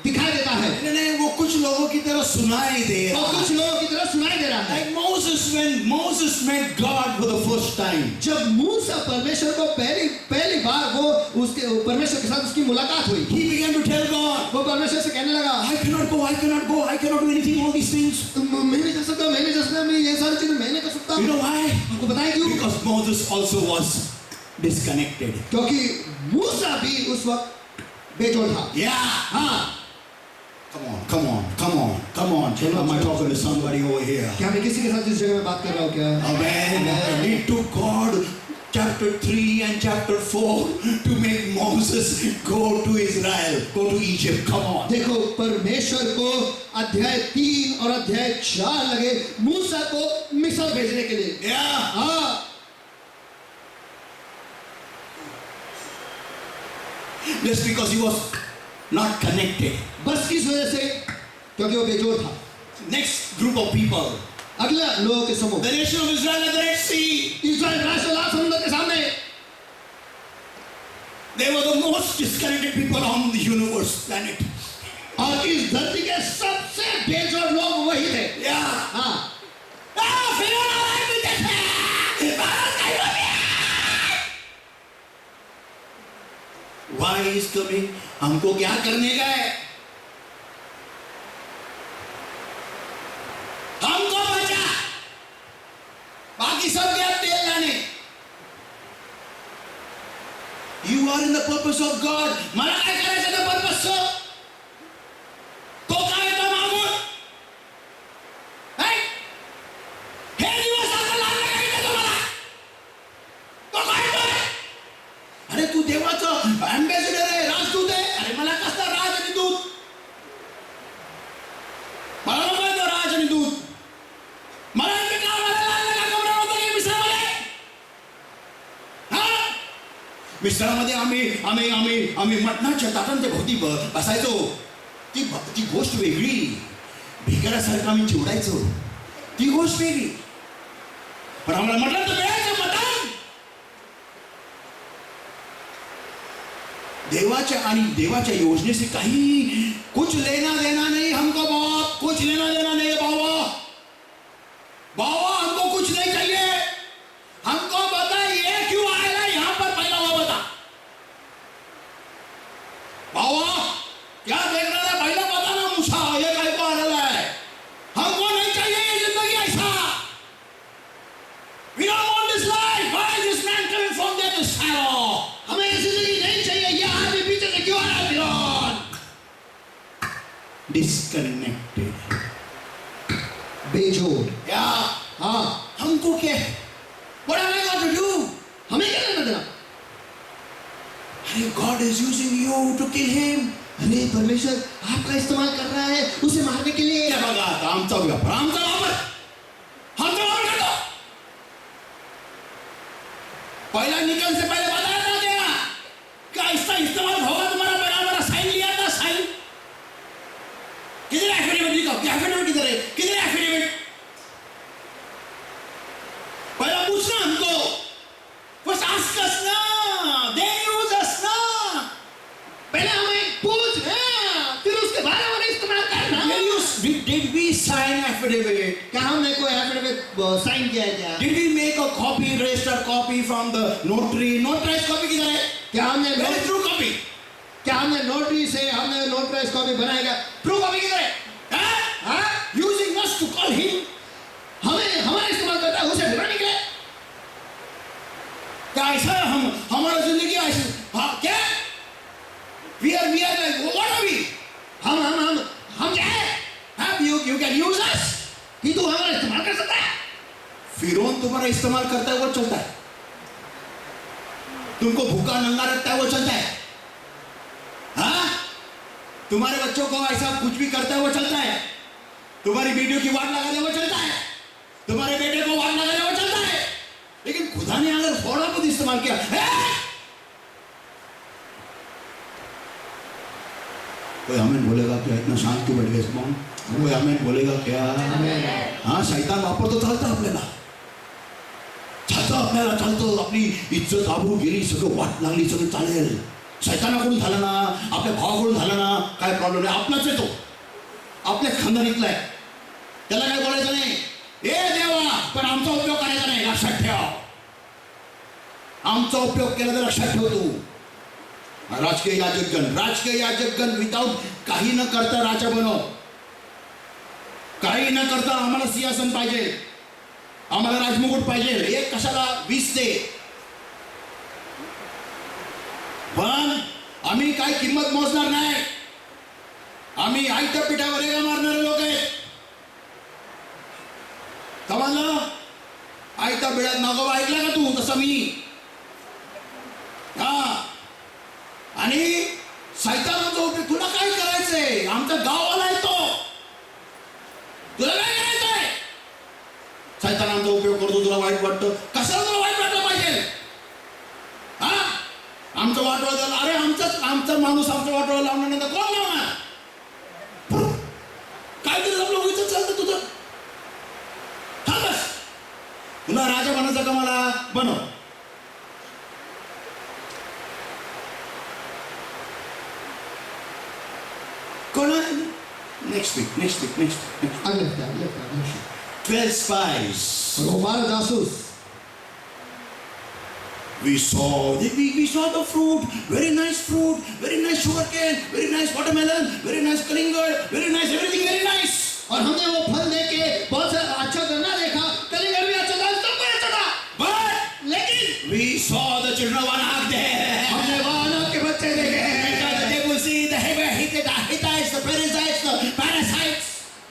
दिखाई देता है. नहीं, वो कुछ लोगों की तरह सुनाई दे वो रहा कुछ है. लोगों की तरह सुनाई दे रहा है. Like Moses, when Moses met God for the first time. जब मूसा परमेश्वर को पहली बार वो उसके परमेश्वर के साथ उसकी मुलाकात हुई, He began to tell God, वो परमेश्वर से कहने लगा, I cannot do anything, all these things. मैं नहीं कर सकता, मैं ये सारी चीजें मैं नहीं कर सकता. You know why? आपको पता है क्यों? Because Moses also was disconnected. क्योंकि मूसा भी उस वक्त बेजोड़ था। Yeah. हाँ, Come on. Am I talking to somebody over here? क्या मैं किसी के साथ इस जगह में बात कर रहा हूँ क्या? Amen. It took God chapter 3 and chapter 4 to make Moses go to Israel, go to Egypt. Come on. देखो, परमेश्वर को अध्याय 3 और अध्याय 4 लगे मूसा को मिस्र भेजने के लिए। Yeah. हाँ, Just because he was not connected. बस इस वजह से, क्योंकि वो बेजोड़ था। Next group of people. अगला लोगों के समूह, The nation of Israel at the Red Sea. इस्राएल राष्ट्र लाल समुद्र के सामने, They were the most disconnected people on the universe planet. और इस धरती के सबसे बेजोड़ लोग वही थे। Yeah. हाँ, फिरौन आ रहा है पीछे से। भारत का युवा। Why is coming? हमको क्या करने का है? हमको बचा, बाकी सब क्या तेल लाने। You are in the purpose of God. मला काय करायचं त्या purpose चं? तो काय तो मागून? हे दिवस आता लागले काय ते तुम्हाला? तो काय तो आहे? अरे तू देवाचं अँबॅसिडर आहे, राजदूत आहे. अरे मला कसला राज आणि दूत? मला नको आहे तो राज आणि दूत. मला इथे कामाला लागलं का कमरा नव्हतं की मिस्रामध्ये? हा? मिस्रामध्ये आम्ही मटणाच्या ताटांच्या भोवती बसायचो. ती गोष्ट वेगळी. भिकाऱ्यासारखं आम्ही चिवडायचो. ती गोष्ट वेगळी. पण आम्हाला म्हटलं तर मिळायचं मटण. देवाच्या योजने से कहीं कुछ लेना देना नहीं हमको बाप, कुछ लेना देना नहीं है बाबा हमको कुछ नहीं चाहिए। हमको बता ये क्यों आएगा यहाँ पर, पहला वो बता बाबा, क्या देख रहा है पहला बता ना मूसा, ये कहीं को आ रहा है। हमको नहीं चाहिए ये जिंदगी ऐसा। We don't want this life. Why is this man coming from there to Shiloh? हमें ये जिंदगी नहीं चाहिए। ये आदमी पीछे से क्यों आ रहा है फिरौन? Disconnected. बेजोड़। क्या? हाँ, हमको क्या? What am I going to do? हमें क्या लेना देना? अरे God is using you to kill him. अरे परमेश्वर आपका इस्तेमाल कर रहा है उसे मारने के लिए। क्या बघा आता आमचा व्यापार, आमचा वापर करतो. पहला निकल से पहले बताया था क्या कि इसका इस्तेमाल होगा तुम्हारा बराबर। साइन लिया था, साइन किधर एफिडेविट लिखा? एफिडेविट किधर है? किधर एफिडेविट? पहला पूछना हमको, फर्स्ट आस्क अस ना, देन यूज अस ना। पहले हमें पूछ, फिर उसके बाद हमें इस्तेमाल करना। Did we sign affidavit? क्या हमने कोई एफिडेविट साइन किया है क्या? Did we make a copy, registered copy from the notary? Notarized copy किधर है? क्या हमने Where is true copy? क्या हमने नोटरी से हमने नोटराइज कॉपी बनाएगा? True copy किधर है? हाँ? Using us to call him? हमें हमारा इस्तेमाल करता है उसे बुलाने के लिए। क्या ऐसा हमारा जिंदगी ऐसी? हाँ क्या? We are like what are we? हम क्या है? Have you can use us? कि तू हमारा इस्तेमाल कर सकता है। फिरौन तुम्हारा इस्तेमाल करता है वो चलता है। तुमको भूखा नंगा रखता है वो चलता है। हाँ? तुम्हारे बच्चों को ऐसा कुछ भी करता है वो चलता है। तुम्हारी बेटियों की वाट लगा दे वो चलता है। तुम्हारे बेटे को वाट लगा दे वो चलता है। लेकिन खुदा ने अगर थोड़ा बहुत इस्तेमाल किया, कोई आमीन बोलेगा क्या? इतना शांत क्यों बैठ गए इसमें? कोई आमीन बोलेगा क्या? हाँ, शैतान वापरतो चालतं आपल्याला, चालतं आपली इज्जत आबरूगिरी सगळं वाट लागली, सगळं चालेल. शैतानाकडून झालं ना, आपल्या भावाकडून झालं ना, काय प्रॉब्लेम नाही. आपलाच आहे तो, आपल्या खानदानीतला आहे. त्याला काय बोलायचं नाही. ए देवा, पण आमचा उपयोग करायचा नाही, लक्षात ठेव. आमचा उपयोग केला तर लक्षात ठेव तू. राजकीय याजकगण विदाउट काही न करता राजा बनव. काही न करता आम्हाला सिंहासन पाहिजे, आम्हाला राजमुकुट पाहिजे. एक कशाला 20 दे. पण आम्ही काय किंमत मोजणार नाही. आम्ही आयत्या पिठावर रेगा मारणारे लोक आहेत. समजलं? आयत्या पिठात नागोबा ऐकला का तू? तसं मी. हा. आणि सैतानाचा उपयोग तुला काय करायचंय? आमच्या गावाला येतो. तुला काय करायचंय? सैतानाचा उपयोग करतो. तुला वाईट वाटतं. कशाला तुला वाईट वाटलं पाहिजे? हा? आमचं वाटोळं झालं. अरे आमचा माणूस आमचं वाटोळं लावणार नाही तर कोण लावणार? काय तरी आपलं उगीच चालतं तुझं. थांबस. तुला राजा बनायचं का? मला बनव. कोण? नेक्स्ट वीक अगले हफ्ते 12 spies. और वो 12 जासूस. We saw the fruit, very nice sugarcane, very nice watermelon, very nice kalinger, very nice everything, very nice. और हमने वो फल देखे बहुत अच्छा गन्ना देखा, कलिंगर भी अच्छा था, सब कुछ अच्छा था. But लेकिन we saw the children of Anak there. हमने वानर के बच्चे देखे. The Jebusi, the Hittites, the Perizzites, the Parasites.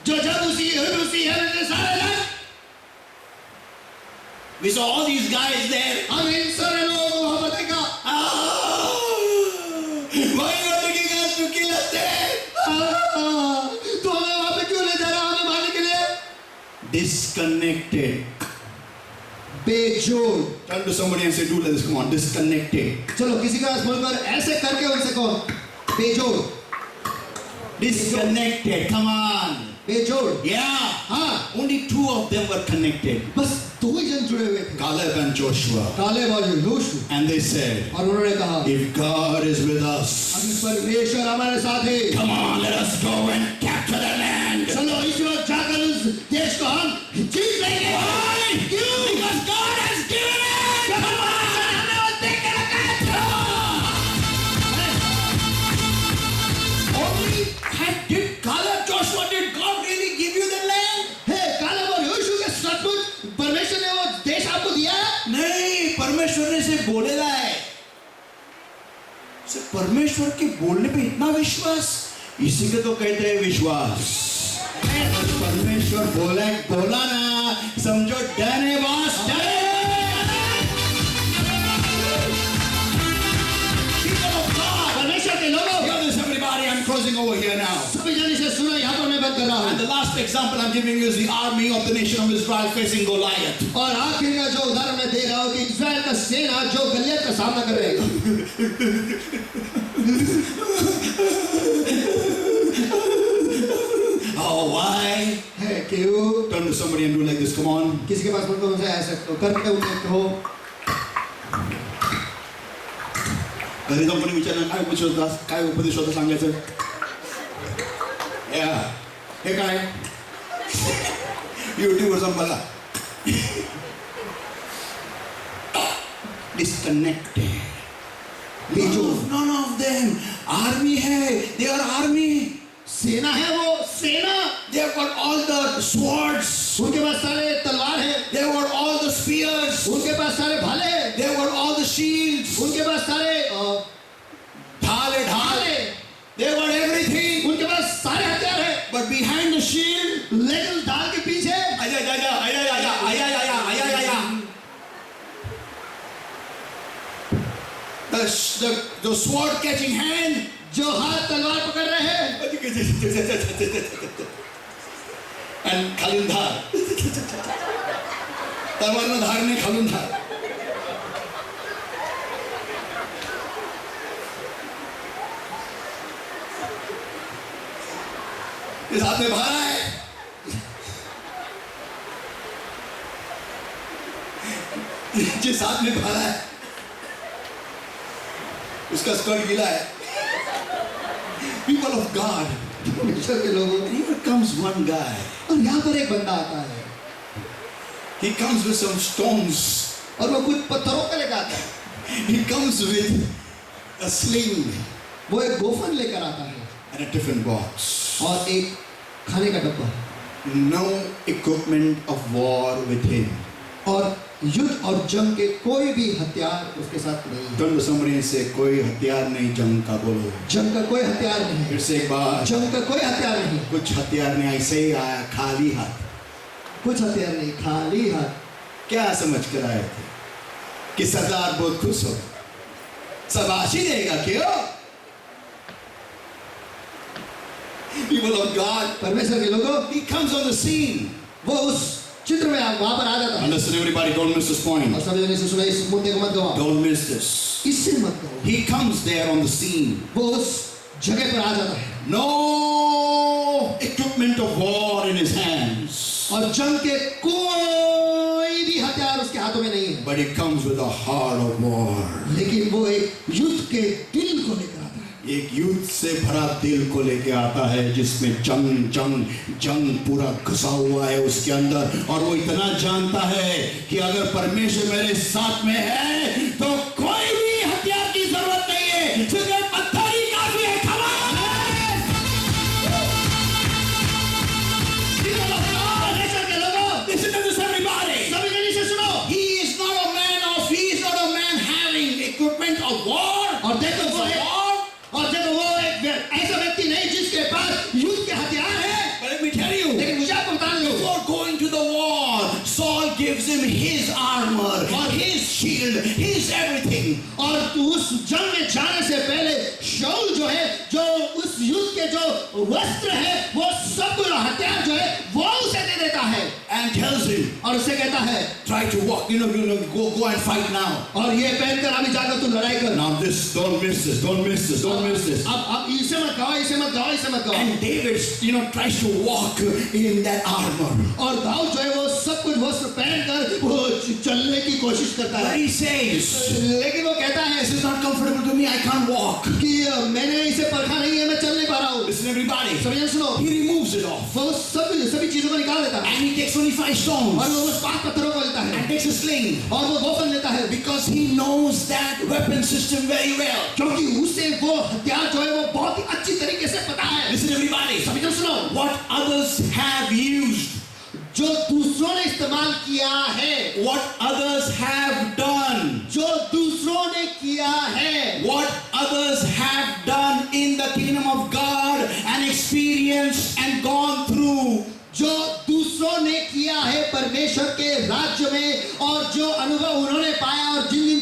जो जबूसी, हिब्रूसी, हेब्री सारे लोग. We saw all these guys there. हम इन सारे लोगों को वहाँ पर देखा. Why not taking us to kill us there? तो हमें वहाँ पे क्यों ले जा रहा? हमें मारने के लिए. Disconnected. बेजोड़. Turn to somebody and say, do this. Come on, disconnected. चलो किसी का बोलकर ऐसे करके उनसे कहो बेजोड़. Disconnected. Come on. बेजोड़. Yeah. हाँ. Only 2 of them were connected. बस 2 ही जन जुड़े हुए थे. Caleb and Joshua. कालेब और योशू. And they said, और उन्होंने कहा if God is with us, अभी परमेश्वर हमारे साथ है. come on, let us go and capture the land. चलो इस वक्त जाकर उस देश को हम जीत लेंगे. Why? Because God has given it. Come on. हमने वो देख के रखा है. Only did Caleb, Joshua, did God really give you the land? हे कालेब और योशू के सचमुच परमेश्वर ने वो देश आपको दिया है? नहीं, परमेश्वर ने से बोलेला है. सिर्फ परमेश्वर के बोलने पे इतना विश्वास, इसी को तो कहते हैं विश्वास. परमेश्वर बोला ना, समझो डन है बॉस, डन है. People of God, परमेश्वर के लोगों. hear this everybody, I'm closing over here now. सभी जन इसे सुनो. यहाँ पर मैं बंद कर रहा And हूँ. the last example I'm giving you is the army of the nation of Israel facing Goliath. और आखिर का जो उदाहरण मैं दे रहा हूँ कि इस्राएल का सेना जो गलियत का सामना कर रहे हैं. Oh, why? है क्यों? Turn to somebody and do like this, come on. किसी के पास बोलते हो उनसे ऐसा तो करके उन्हें कहो. घरी जाऊन कोणी विचारलं काय उपदेश होता, काय उपदेश होता सांगायचं. हे काय युट्यूबवर जाऊन बघा. Disconnected. None of them. Army है, they are army. सेना है वो सेना. They have got all the swords. उनके पास सारे तलवार है. They have got all the spears. उनके पास सारे भाले हैं. They have got all the shields. उनके पास सारे ढाल है. They have got everything. उनके पास सारे हथियार है. But behind the shield, लेकिन उस ढाल के पीछे the sword catching hand. जो हाथ तलवार पकड़ रहे हैं. And खालून धार. तलवार धार ने खालून धार. इस हाथ में भाला है. जिस हाथ में भाला है उसका स्कर्ट गीला है. People of God, परमेश्वर के लोगों. here comes one guy. और यहाँ पर एक बंदा आता है. He comes with some stones. और वो कुछ पत्थरों पे लेकर आता है. He comes with a sling वो एक गोफन लेकर आता है. and a different box. और एक खाने का डब्बा. No equipment of war with him. और युद्ध और जंग के कोई भी हथियार उसके साथ नहीं है। Turn to somebody and say, कोई हथियार नहीं जंग का, बोलो। जंग का कोई हथियार नहीं फिर है। से एक बार, जंग का कोई हथियार नहीं है। कुछ हथियार नहीं, ऐसे ही आया खाली हाथ। कुछ हथियार नहीं, खाली हाथ। क्या समझ कर आए थे कि सरदार बहुत खुश हो, शाबाशी देगा क्यों? People of God, परमेश्वर के लोगों, he comes on the scene. वो उस चित्र में वहां पर आ जाता है। And listen, everybody, don't miss this point. और सभी जने से सुनो, इस मुद्दे को मत गवाओ, Don't miss this. इससे मत गवाओ। He comes there on the scene. वो उस जगह पर आ जाता है No equipment of war in his hands, और जंग के कोई भी हथियार उसके हाथों में नहीं है, but he comes with a heart of war. लेकिन वो एक युद्ध के दिल को लेकर आता है। एक युद्ध से भरा दिल को लेके आता है, जिसमें जंग जंग जंग पूरा घुसा हुआ है उसके अंदर, और वो इतना जानता है कि अगर परमेश्वर मेरे साथ में है तो कोई भी हथियार की जरूरत नहीं है, सिर्फ पत्थर ही काफी है। Come on! परमेश्वर के लोगों, Listen to this, everybody. सभी जने से सुनो, He is not a man having equipment of war. और देखो वो एक ऐसा व्यक्ति नहीं जिसके पास युद्ध के हथियार है। But let me tell you, लेकिन मुझे आपको बताने दो, before going to the war, Saul gives him his armor, his shield, his everything. और उस जंग में जाने से पहले शाऊल जो है, जो उस युद्ध के जो वस्त्र है, वो सब हथियार जो है वो उसे दे देता है And tells him, और उसे कहता है try to walk, go and fight now. और ये पहनकर अभी जाकर तुम लड़ाई कर। Now this, don't miss this, don't miss this, don't miss this. अब इसे मत गाओ, इसे मत गाओ, इसे मत गाओ। And David, tries to walk in that armor. और दाऊद जो है वो सब कुछ वस्त्र पहनकर वो चलने की कोशिश करता But है, he says, लेकिन वो कहता है this is not comfortable to me, I can't walk. कि मैंने इसे परखा नहीं है, मैं चल नहीं पा रहा हूँ। Listen, everybody. सभी जन सुनो, He removes it off. वो सभी चीजों को निकाल देता है And he takes only 5 stones. और वो उस 5 पत्थरों को लेता है And takes a sling. और वो गोफन लेता है, Because he knows that weapon system very well. क्योंकि उसे वो हथियार जो है वो बहुत ही अच्छी तरीके से पता है। Listen, everybody. सभी जन सुनो, What others have used, जो दूसरों ने इस्तेमाल किया है, what others have done, जो दूसरों ने किया है, what others have done in the kingdom of God and experienced and gone through, जो दूसरों ने किया है परमेश्वर के राज्य में और जो अनुभव उन्होंने पाया और जिन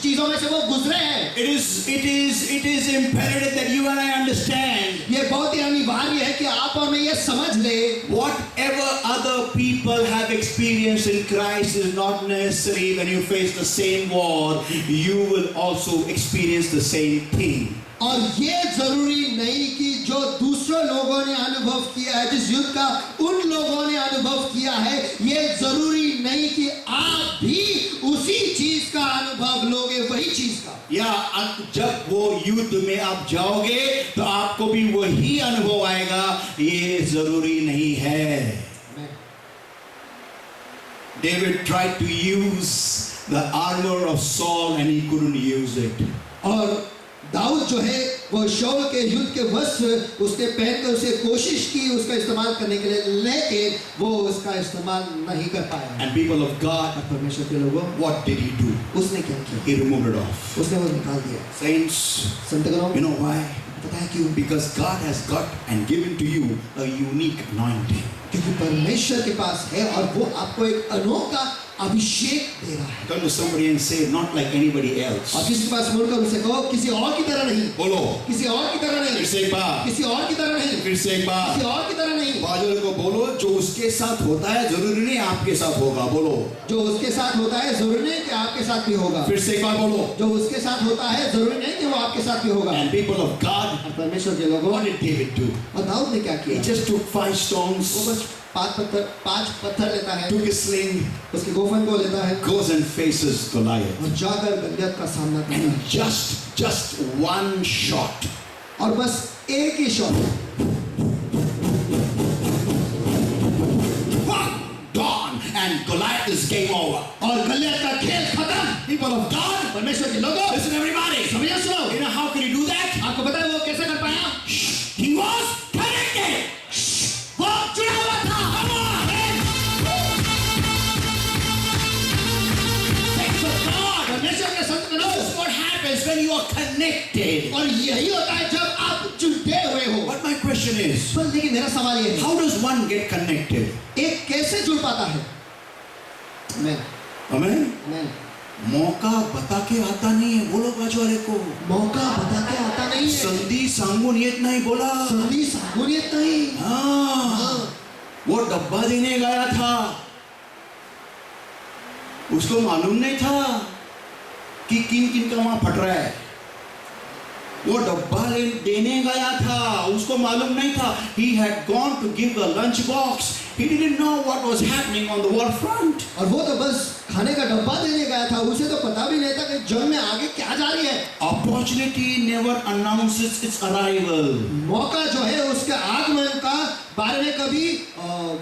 चीजों में से वो गुजरे हैं, it is imperative that you and I understand. ये बहुत ही अनिवार्य है कि आप और मैं ये समझ ले, Whatever other people have experienced in Christ is not necessary. When you face the same war, you will also experience the same thing. और ये जरूरी नहीं कि जो दूसरे लोगों ने अनुभव किया है, जिस युद्ध का उन लोगों ने अनुभव किया है, ये जरूरी नहीं कि आप भी उसी चीज का अनुभव लोगे, वही चीज का। या जब वो युद्ध में आप जाओगे तो आपको भी वही अनुभव आएगा, ये जरूरी नहीं है। David tried to use the armor of Saul and he couldn't use it. और दाऊद जो है वो शाऊल के युद्ध के वस्त्र उसने पहनकर उसे कोशिश की उसका इस्तेमाल करने के लिए, लेकिन वो उसका इस्तेमाल नहीं कर पाया। And people of God, परमेश्वर के लोगों, what did he do? उसने क्या किया? He removed it off. उसने वो निकाल दिया। Saints, संतगणों, you know why? पता है क्यों? Because God has got and given to you a unique anointing. क्योंकि परमेश्वर के पास है और वो आपको एक अनोखा अभिषेक दे रहा है। Turn to somebody and say, not like anybody else. और किसी के पास मुड़कर उसे कहो, किसी और की तरह नहीं, बोलो, किसी और की तरह नहीं, फिर से एक बार, किसी और की तरह नहीं, फिर से एक बार। किसी और की तरह नहीं। बाजू को बोलो, जो उसके साथ होता है जरूरी नहीं आपके साथ होगा। बोलो, जो उसके साथ होता है जरूरी नहीं कि आपके साथ भी होगा। फिर से एक बार बोलो। जो उसके साथ होता है जरूरी नहीं कि वो आपके साथ भी होगा। And people of God, और परमेश्वर के लोगों, what did David do? और दाऊद ने क्या He किया? just took 5 वो stones, बस 5 पत्थर लेता है, took a sling, उसके गोफन को लेता है goes and faces Goliath. और जाकर गलियत का सामना करता And है। just one shot, और बस एक ही shot, gone, and Goliath is game over. और गलियत का खेल खत्म। People of God, परमेश्वर के लोगों, listen everybody. समझिए, सुनो, You know how can he do that? आपको पता है वो कैसे कर पाया? He was connected. वो जुड़ा हुआ था। when you are connected. और यही होता है जब आप जुटे हुए हो। But my question is, पर लेकिन मेरा सवाल ये है, how does one get connected? एक कैसे जुड़ पाता है? मैं Amen. मौका बता के आता नहीं है, बोलो बाजू वाले को। मौका बता के आता नहीं है, संधि सांगून येत नहीं बोला। संधि सांगुनियत नहीं। हाँ, वो डब्बा देने गया था, उसको मालूम नहीं था कि किन किन का वहां फट रहा है। वो डब्बा देने गया था, उसको मालूम नहीं था। He had gone to give a lunch box. He didn't know what was happening on the war front. और वो तो बस खाने का डब्बा देने गया था, उसे तो पता भी नहीं था कि जंग में आगे क्या जा रही है। Opportunity never announces its arrival. मौका जो है उसके आगमन का बारे में कभी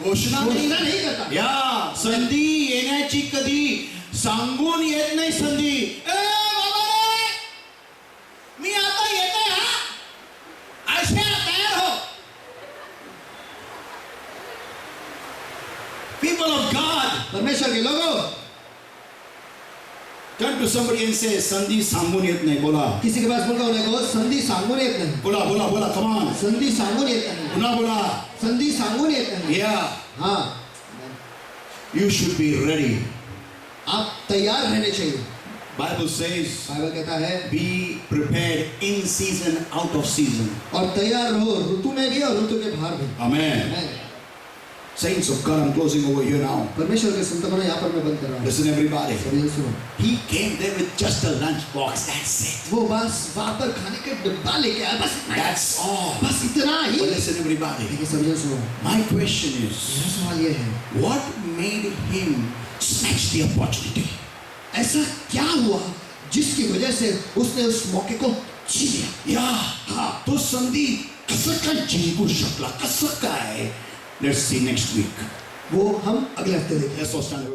घोषणा नहीं करता। या संधी येण्याची कधी सांगून येत नाही संधी। मी आता येते हा, असे तयार हो। People of God, परमेश्वर के लोगों, turn to somebody and say, संधि सांगून येत नाही, बोला। किसी के पास बोलकर उन्हें कहो संधि सांगुनियत नहीं, बोला बोला बोला, come on, संधि सांगुनियत नहीं, पुन्हा बोला। संधि सांगुनियत नहीं। Yeah, हाँ, you should be ready. आप तैयार रहने चाहिए। Bible says, बाइबल कहता है be prepared in season, out of season. और तैयार रहो ऋतु में भी और ऋतु के बाहर भी। Amen. Amen. Saints of God, I'm closing over here now. परमेश्वर के संतों यहाँ पर मैं बंद कर रहा हूँ। Listen, everybody. सभी सुनो। He came there with just a lunch box. That's it. वो बस वहाँ पर खाने का डब्बा लेके आया, बस इतना ही। That's all. बस इतना ही। But listen, everybody. लेकिन सभी सुनो। My question is, मेरा सवाल ये है, what made him snatch the opportunity? ऐसा क्या हुआ जिसकी वजह से उसने उस मौके को छीन लिया? Yeah. तो संधि कसं काय जिंकू शकला? कसं काय? Let's see next week. वो हम अगले हफ्ते देखेंगे। Let's all stand.